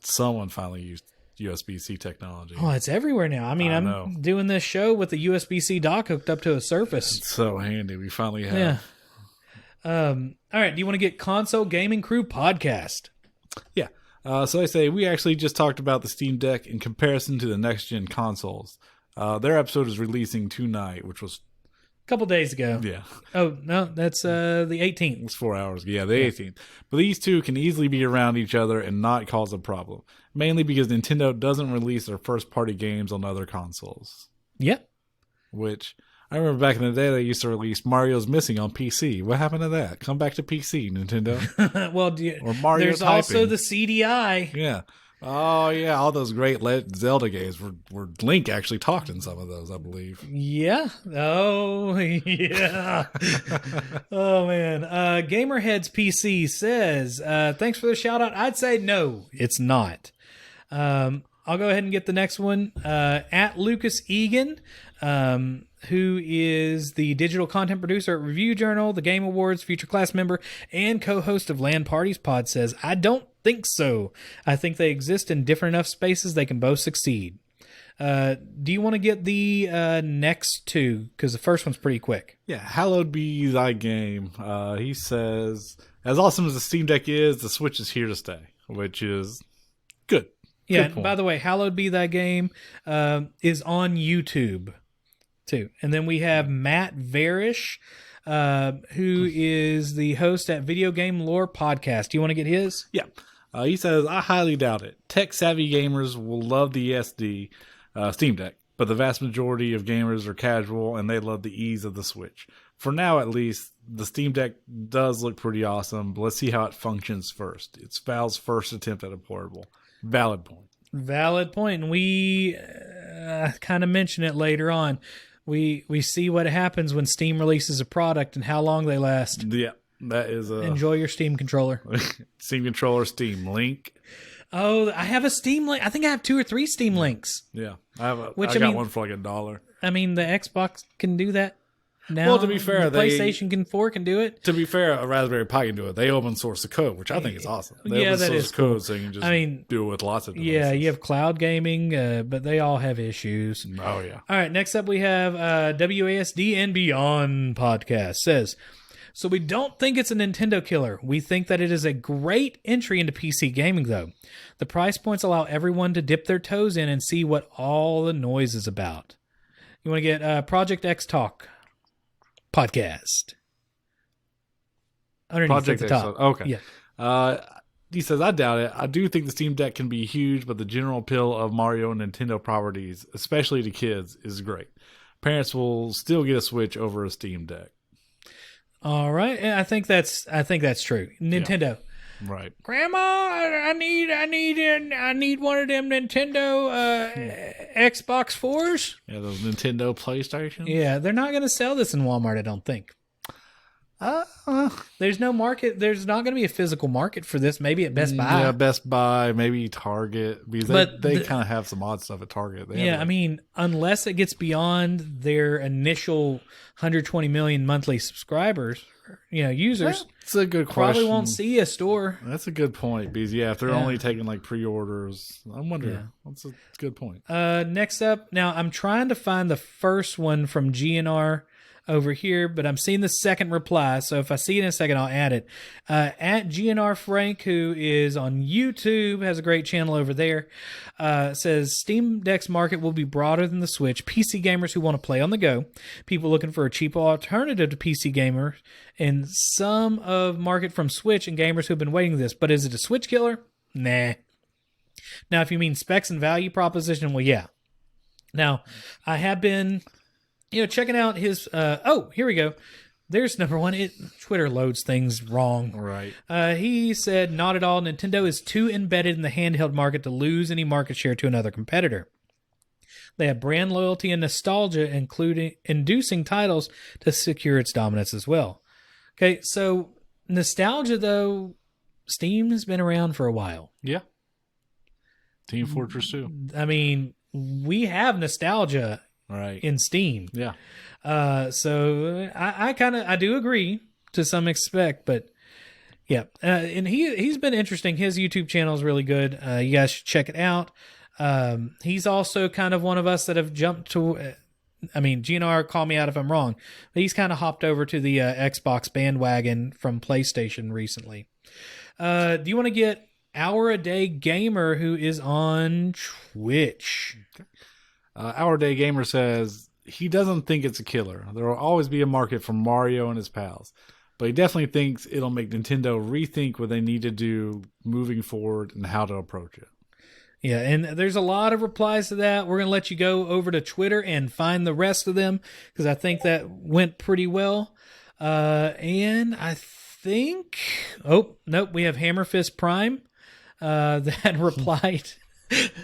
Someone finally used USB-C technology. Oh, it's everywhere now. I mean, I'm doing this show with a USB-C dock hooked up to a Surface. It's so handy. We finally have. Yeah. All right. Do you want to get Console Gaming Crew podcast? Yeah. So I say we actually just talked about the Steam Deck in comparison to the next-gen consoles. Their episode is releasing tonight, which was couple days ago. Yeah. Oh, no, that's the 18th. It's 4 hours. Yeah, the 18th. But these two can easily be around each other and not cause a problem. Mainly because Nintendo doesn't release their first-party games on other consoles. Yeah. Which, I remember back in the day, they used to release Mario's Missing on PC. What happened to that? Come back to PC, Nintendo. Well, or Mario there's typing. also the CDI. Yeah. Oh, yeah, all those great Zelda games were Link actually talked in some of those, I believe. Yeah. Oh, yeah. Oh, man. Gamerheads PC says, thanks for the shout out. I'd say no, it's not. I'll go ahead and get the next one. At Lucas Egan, who is the digital content producer at Review Journal, the Game Awards, future class member, and co-host of Land Parties Pod, says, I don't think so. I think they exist in different enough spaces they can both succeed. Do you want to get the next two? Because the first one's pretty quick. Yeah, hallowed be thy game. He says, as awesome as the Steam Deck is, the Switch is here to stay, which is good. Yeah, and by the way, hallowed be thy game is on YouTube, too. And then we have Matt Varish, who is the host at Video Game Lore Podcast. Do you want to get his? Yeah. He says, I highly doubt it. Tech-savvy gamers will love the SD Steam Deck, but the vast majority of gamers are casual, and they love the ease of the Switch. For now, at least, the Steam Deck does look pretty awesome, but let's see how it functions first. It's Valve's first attempt at a portable. Valid point. Valid point. And we kind of mention it later on. We see what happens when Steam releases a product and how long they last. Yeah. That is enjoy your Steam controller. Steam controller, Steam Link. Oh, I have a Steam Link. I think I have 2 or 3 Steam Links. Yeah, I got one for like $1. I mean, the Xbox can do that now. Well, to be fair, the PlayStation 4 can do it. To be fair, a Raspberry Pi can do it. They open source the code, which I think is awesome. They open source code, cool. So you can just do it with lots of devices. Yeah, you have cloud gaming, but they all have issues. Oh yeah. All right, next up we have WASD and Beyond podcast says. So we don't think it's a Nintendo killer. We think that it is a great entry into PC gaming, though. The price points allow everyone to dip their toes in and see what all the noise is about. You want to get Project X Talk podcast underneath Project at the top. Okay. Yeah. He says, I doubt it. I do think the Steam Deck can be huge, but the general appeal of Mario and Nintendo properties, especially to kids, is great. Parents will still get a Switch over a Steam Deck. All right, I think that's true. Nintendo, yeah. Right? Grandma, I need one of them Nintendo Xbox 4s. Yeah, those Nintendo PlayStations. Yeah, they're not going to sell this in Walmart, I don't think. There's no market. There's not going to be a physical market for this. Maybe at Best Buy. Yeah, Best Buy, maybe Target. Because they kind of have some odd stuff at Target. I mean, unless it gets beyond their initial 120 million monthly subscribers, users. That's a good question. Probably won't see a store. That's a good point. Because if they're only taking like pre-orders, I'm wondering. Yeah. That's a good point. Next up, now I'm trying to find the first one from GNR over here, but I'm seeing the second reply, so if I see it in a second, I'll add it. At GNR Frank, who is on YouTube, has a great channel over there, says Steam Deck's market will be broader than the Switch. PC gamers who want to play on the go, people looking for a cheaper alternative to PC gamers, and some of market from Switch and gamers who have been waiting for this. But is it a Switch killer? Nah. Now, if you mean specs and value proposition, well, yeah. Now, I have been checking out his, here we go. There's number one. Twitter loads things wrong. Right. He said, not at all. Nintendo is too embedded in the handheld market to lose any market share to another competitor. They have brand loyalty and nostalgia, including inducing titles to secure its dominance as well. Okay, so nostalgia, though, Steam has been around for a while. Yeah. Team Fortress 2. I mean, we have nostalgia in Steam. Yeah. So I do agree to some extent, but yeah. And he's been interesting. His YouTube channel is really good. You guys should check it out. He's also kind of one of us that have jumped to, GNR, call me out if I'm wrong, but he's kind of hopped over to the Xbox bandwagon from PlayStation recently. Do you want to get Hour a Day Gamer, who is on Twitch? Hour Day Gamer says, he doesn't think it's a killer. There will always be a market for Mario and his pals. But he definitely thinks it'll make Nintendo rethink what they need to do moving forward and how to approach it. Yeah, and there's a lot of replies to that. We're going to let you go over to Twitter and find the rest of them because I think that went pretty well. And I think... Oh, nope, we have Hammerfist Prime that replied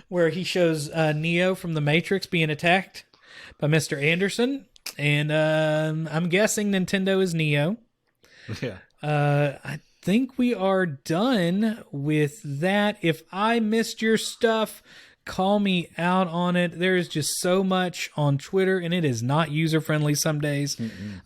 where he shows Neo from The Matrix being attacked by Mr. Anderson. And I'm guessing Nintendo is Neo. Yeah. I think we are done with that. If I missed your stuff, call me out on it. There is just so much on Twitter, and it is not user-friendly some days.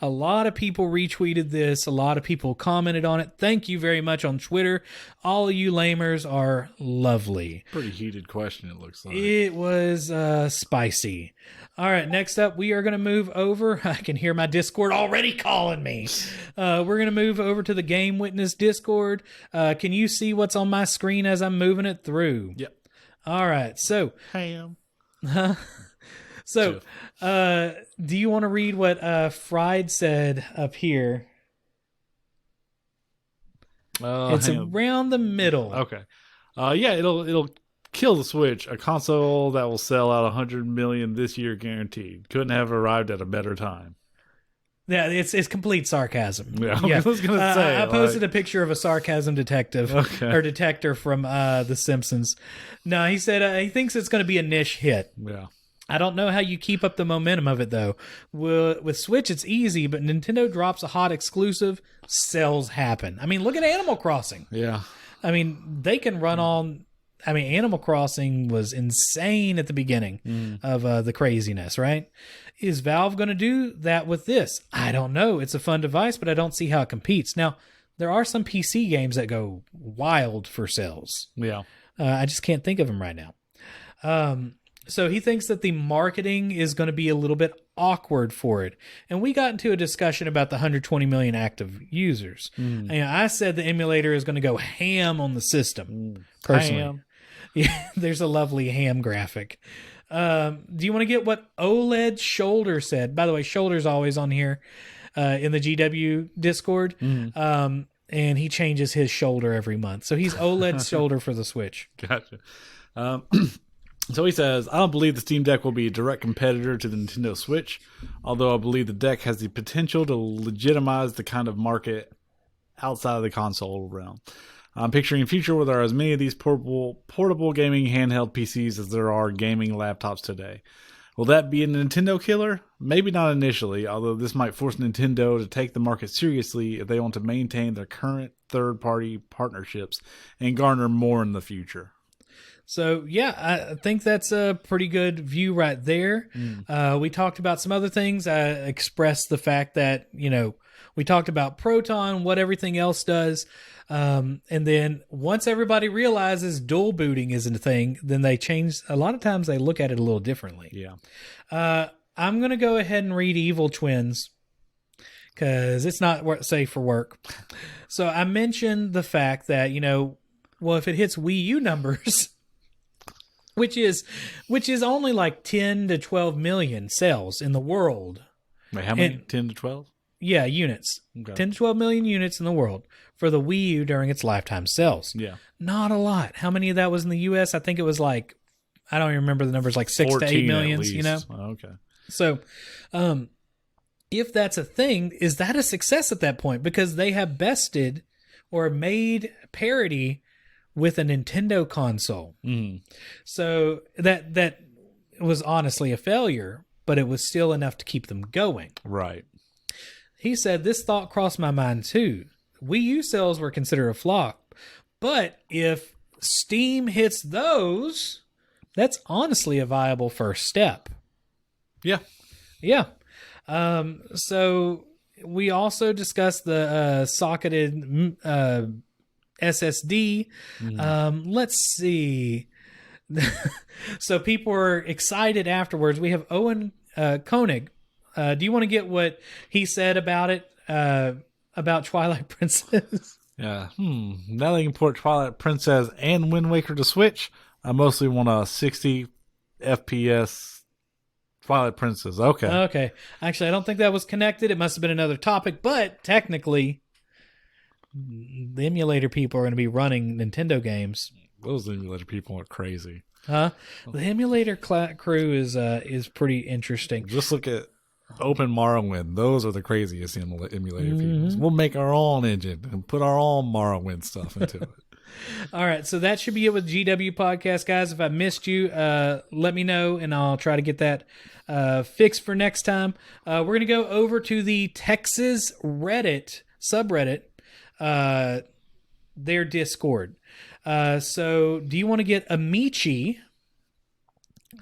A lot of people retweeted this. A lot of people commented on it. Thank you very much on Twitter. All of you lamers are lovely. Pretty heated question, it looks like. It was spicy. All right, next up, we are going to move over. I can hear my Discord already calling me. We're going to move over to the Game Witness Discord. Can you see what's on my screen as I'm moving it through? Yep. All right, so... Ham. So, do you want to read what Fried said up here? It's around the middle. Okay. Yeah, it'll kill the Switch, a console that will sell out 100 million this year guaranteed. Couldn't have arrived at a better time. Yeah, it's complete sarcasm. Yeah, I was gonna say. I posted a picture of a sarcasm detective or detector from The Simpsons. No, he said he thinks it's going to be a niche hit. Yeah. I don't know how you keep up the momentum of it, though. With Switch, it's easy, but Nintendo drops a hot exclusive, sales happen. I mean, look at Animal Crossing. Yeah. I mean, they can run on... I mean, Animal Crossing was insane at the beginning of the craziness, right? Is Valve going to do that with this? I don't know. It's a fun device, but I don't see how it competes. Now, there are some PC games that go wild for sales. Yeah. I just can't think of them right now. So he thinks that the marketing is going to be a little bit awkward for it. And we got into a discussion about the 120 million active users. And I said the emulator is going to go ham on the system, personally. Ham. Yeah, there's a lovely ham graphic. Do you want to get what OLED Shoulder said? By the way, Shoulder's always on here in the GW Discord. And he changes his shoulder every month. So he's OLED Shoulder for the Switch. Gotcha. So he says, I don't believe the Steam Deck will be a direct competitor to the Nintendo Switch, although I believe the deck has the potential to legitimize the kind of market outside of the console realm. I'm picturing a future where there are as many of these portable gaming handheld PCs as there are gaming laptops today. Will that be a Nintendo killer? Maybe not initially, although this might force Nintendo to take the market seriously if they want to maintain their current third-party partnerships and garner more in the future. So, yeah, I think that's a pretty good view right there. We talked about some other things. I expressed the fact that, we talked about Proton, what everything else does. And then once everybody realizes dual booting isn't a thing, then they change. A lot of times they look at it a little differently. Yeah. I'm going to go ahead and read Evil Twins because it's not safe for work. So I mentioned the fact that, if it hits Wii U numbers... Which is only like 10 to 12 million sales in the world. Wait, how many? 10 to 12? Yeah, units. Okay. 10 to 12 million units in the world for the Wii U during its lifetime sales. Yeah. Not a lot. How many of that was in the U.S.? I think it was I don't even remember the numbers, like 6 to 8 millions, Okay. So, if that's a thing, is that a success at that point? Because they have bested or made parity with a Nintendo console. So that was honestly a failure, but it was still enough to keep them going. Right. He said, this thought crossed my mind too. Wii U sales were considered a flop, but if Steam hits those, that's honestly a viable first step. Yeah. Yeah. So we also discussed the socketed SSD. Let's see. So people were excited afterwards. We have Owen Koenig. Do you want to get what he said about it, about Twilight Princess? Yeah. Now they can port Twilight Princess and Wind Waker to Switch. I mostly want a 60 FPS Twilight Princess. Okay. Okay. Actually, I don't think that was connected. It must have been another topic, but technically, the emulator people are going to be running Nintendo games. Those emulator people are crazy. Huh? The emulator crew is pretty interesting. Just look at Open Morrowind. Those are the craziest emulator people. We'll make our own engine and put our own Morrowind stuff into it. All right, so that should be it with GW Podcast, guys. If I missed you, let me know, and I'll try to get that fixed for next time. We're going to go over to the Texas Reddit subreddit, their Discord. So do you want to get Amici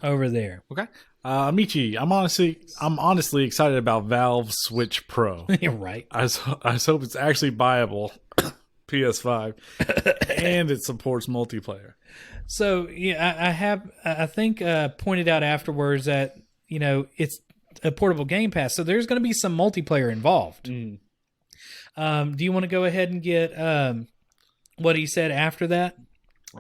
over there? Okay. Amici, I'm honestly excited about Valve Switch Pro. You're right. I hope it's actually buyable. PS5 and it supports multiplayer. So yeah, I think pointed out afterwards that it's a portable Game Pass, so there's going to be some multiplayer involved. Do you want to go ahead and get what he said after that?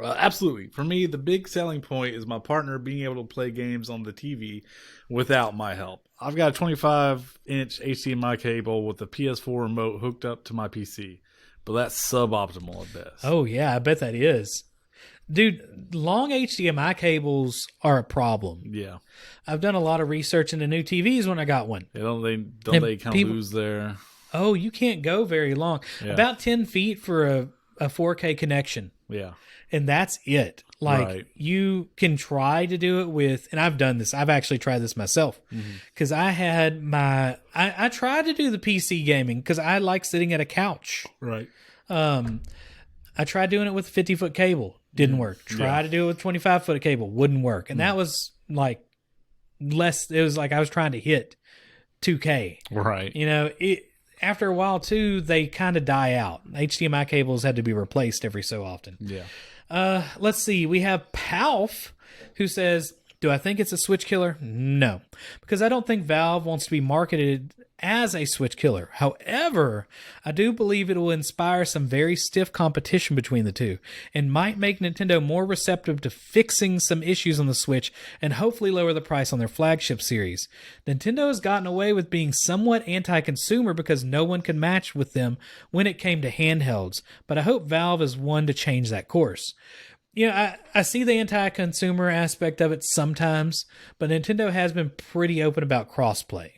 Absolutely. For me, the big selling point is my partner being able to play games on the TV without my help. I've got a 25-inch HDMI cable with the PS4 remote hooked up to my PC. But that's suboptimal at best. Oh, yeah, I bet that is. Dude, long HDMI cables are a problem. Yeah. I've done a lot of research into new TVs when I got one. Yeah, don't they kind of lose their... Oh, you can't go very long. Yeah. About 10 feet for a 4K connection. Yeah. And that's it. Like, you can try to do it with... And I've done this. I've actually tried this myself. Because I had my... I tried to do the PC gaming because I like sitting at a couch. Right. I tried doing it with a 50-foot cable. Didn't work. Tried to do it with 25-foot cable. Wouldn't work. And that was like less... It was like I was trying to hit 2K. Right. After a while, too, they kind of die out. HDMI cables had to be replaced every so often. Yeah. Let's see. We have Palf, who says, do I think it's a Switch killer? No, because I don't think Valve wants to be marketed as a Switch killer. However, I do believe it will inspire some very stiff competition between the two and might make Nintendo more receptive to fixing some issues on the Switch and hopefully lower the price on their flagship series. Nintendo has gotten away with being somewhat anti-consumer because no one could match with them when it came to handhelds, but I hope Valve is one to change that course. I see the anti-consumer aspect of it sometimes, but Nintendo has been pretty open about crossplay.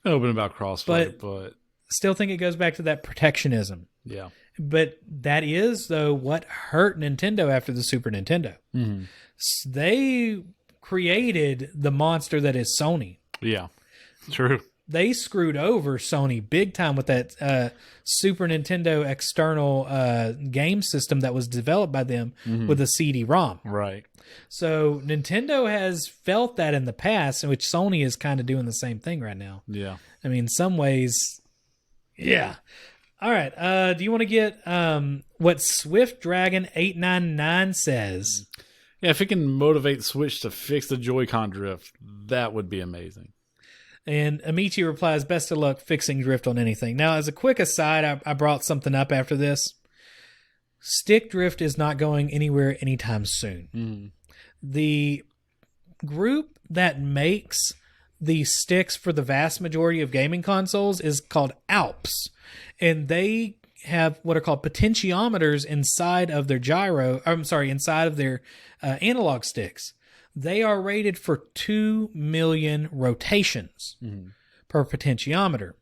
But still think it goes back to that protectionism. Yeah. But that is, though, what hurt Nintendo after the Super Nintendo. Mm-hmm. They created the monster that is Sony. Yeah, true. They screwed over Sony big time with that Super Nintendo external game system that was developed by them with a CD-ROM. Right. So Nintendo has felt that in the past, in which Sony is kind of doing the same thing right now. Yeah. I mean, in some ways, yeah. All right. Do you want to get what Swift Dragon 899 says? Yeah, if it can motivate Switch to fix the Joy-Con drift, that would be amazing. And Amici replies, best of luck fixing drift on anything. Now, as a quick aside, I brought something up after this. Stick drift is not going anywhere anytime soon. Mm. The group that makes the sticks for the vast majority of gaming consoles is called Alps. And they have what are called potentiometers inside of their inside of their analog sticks. They are rated for 2 million rotations per potentiometer.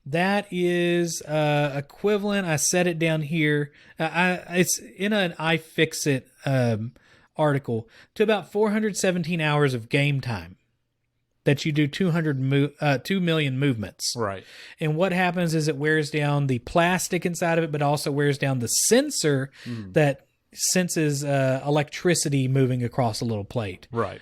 That is equivalent. I set it down here. It's in an iFixit article to about 417 hours of game time that you do 2 million movements. Right. And what happens is it wears down the plastic inside of it, but also wears down the sensor that senses electricity moving across a little plate. Right.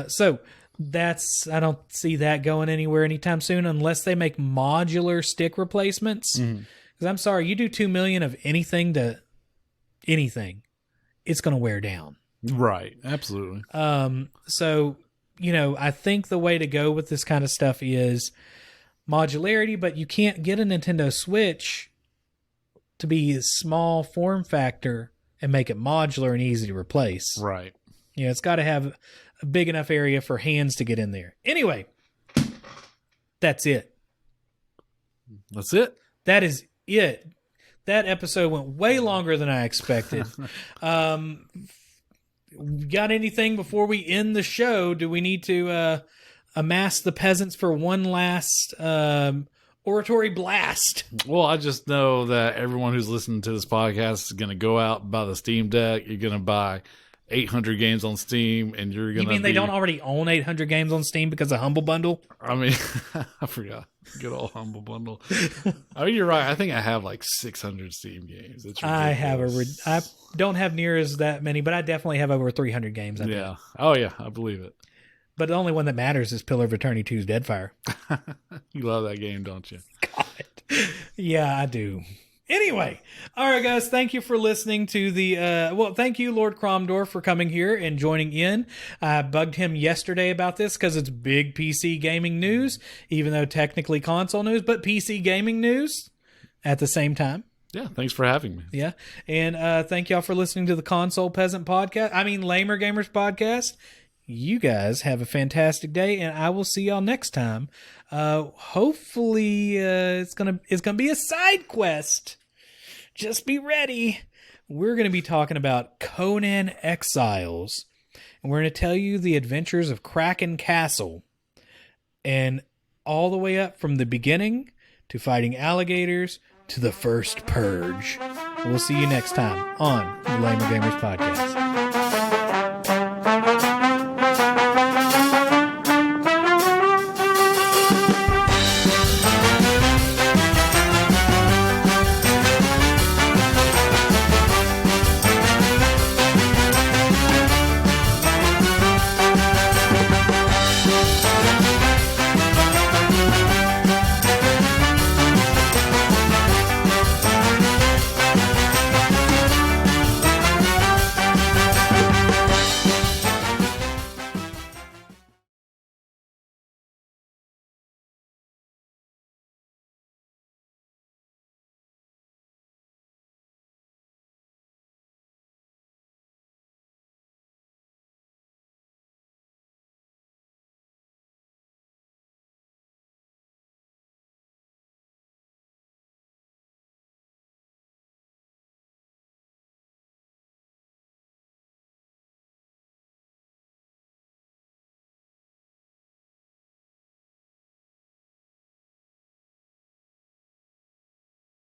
So I don't see that going anywhere anytime soon unless they make modular stick replacements. Because I'm sorry, you do 2 million of anything to anything, it's going to wear down. Right. Absolutely. So, I think the way to go with this kind of stuff is modularity, but you can't get a Nintendo Switch to be a small form factor and make it modular and easy to replace. Right. It's got to have a big enough area for hands to get in there. Anyway, that's it. That's it. That is it. That episode went way longer than I expected. Got anything before we end the show? Do we need to amass the peasants for one last oratory blast? Well, I just know that everyone who's listening to this podcast is going to go out and buy the Steam Deck. You're going to buy 800 games on Steam, and you're going to. You mean they don't already own 800 games on Steam because of Humble Bundle? I mean, I forgot. Good old Humble Bundle. I mean, you're right. I think I have like 600 Steam games. It's ridiculous. I don't have near as that many, but I definitely have over 300 games. I think. Oh, yeah. I believe it. But the only one that matters is Pillar of Eternity 2's Deadfire. You love that game, don't you? God. Yeah, I do. Anyway, all right, guys, thank you for listening to the, thank you, Lord Kromdore, for coming here and joining in. I bugged him yesterday about this because it's big PC gaming news, even though technically console news, but PC gaming news at the same time. Yeah, thanks for having me. Yeah, and thank y'all for listening to the Console Peasant podcast. I mean, Lamer Gamers podcast. You guys have a fantastic day, and I will see y'all next time. Hopefully, it's gonna be a side quest. Just be ready. We're gonna be talking about Conan Exiles, and we're gonna tell you the adventures of Kraken Castle, and all the way up from the beginning to fighting alligators to the first purge. We'll see you next time on the Lamer Gamers podcast.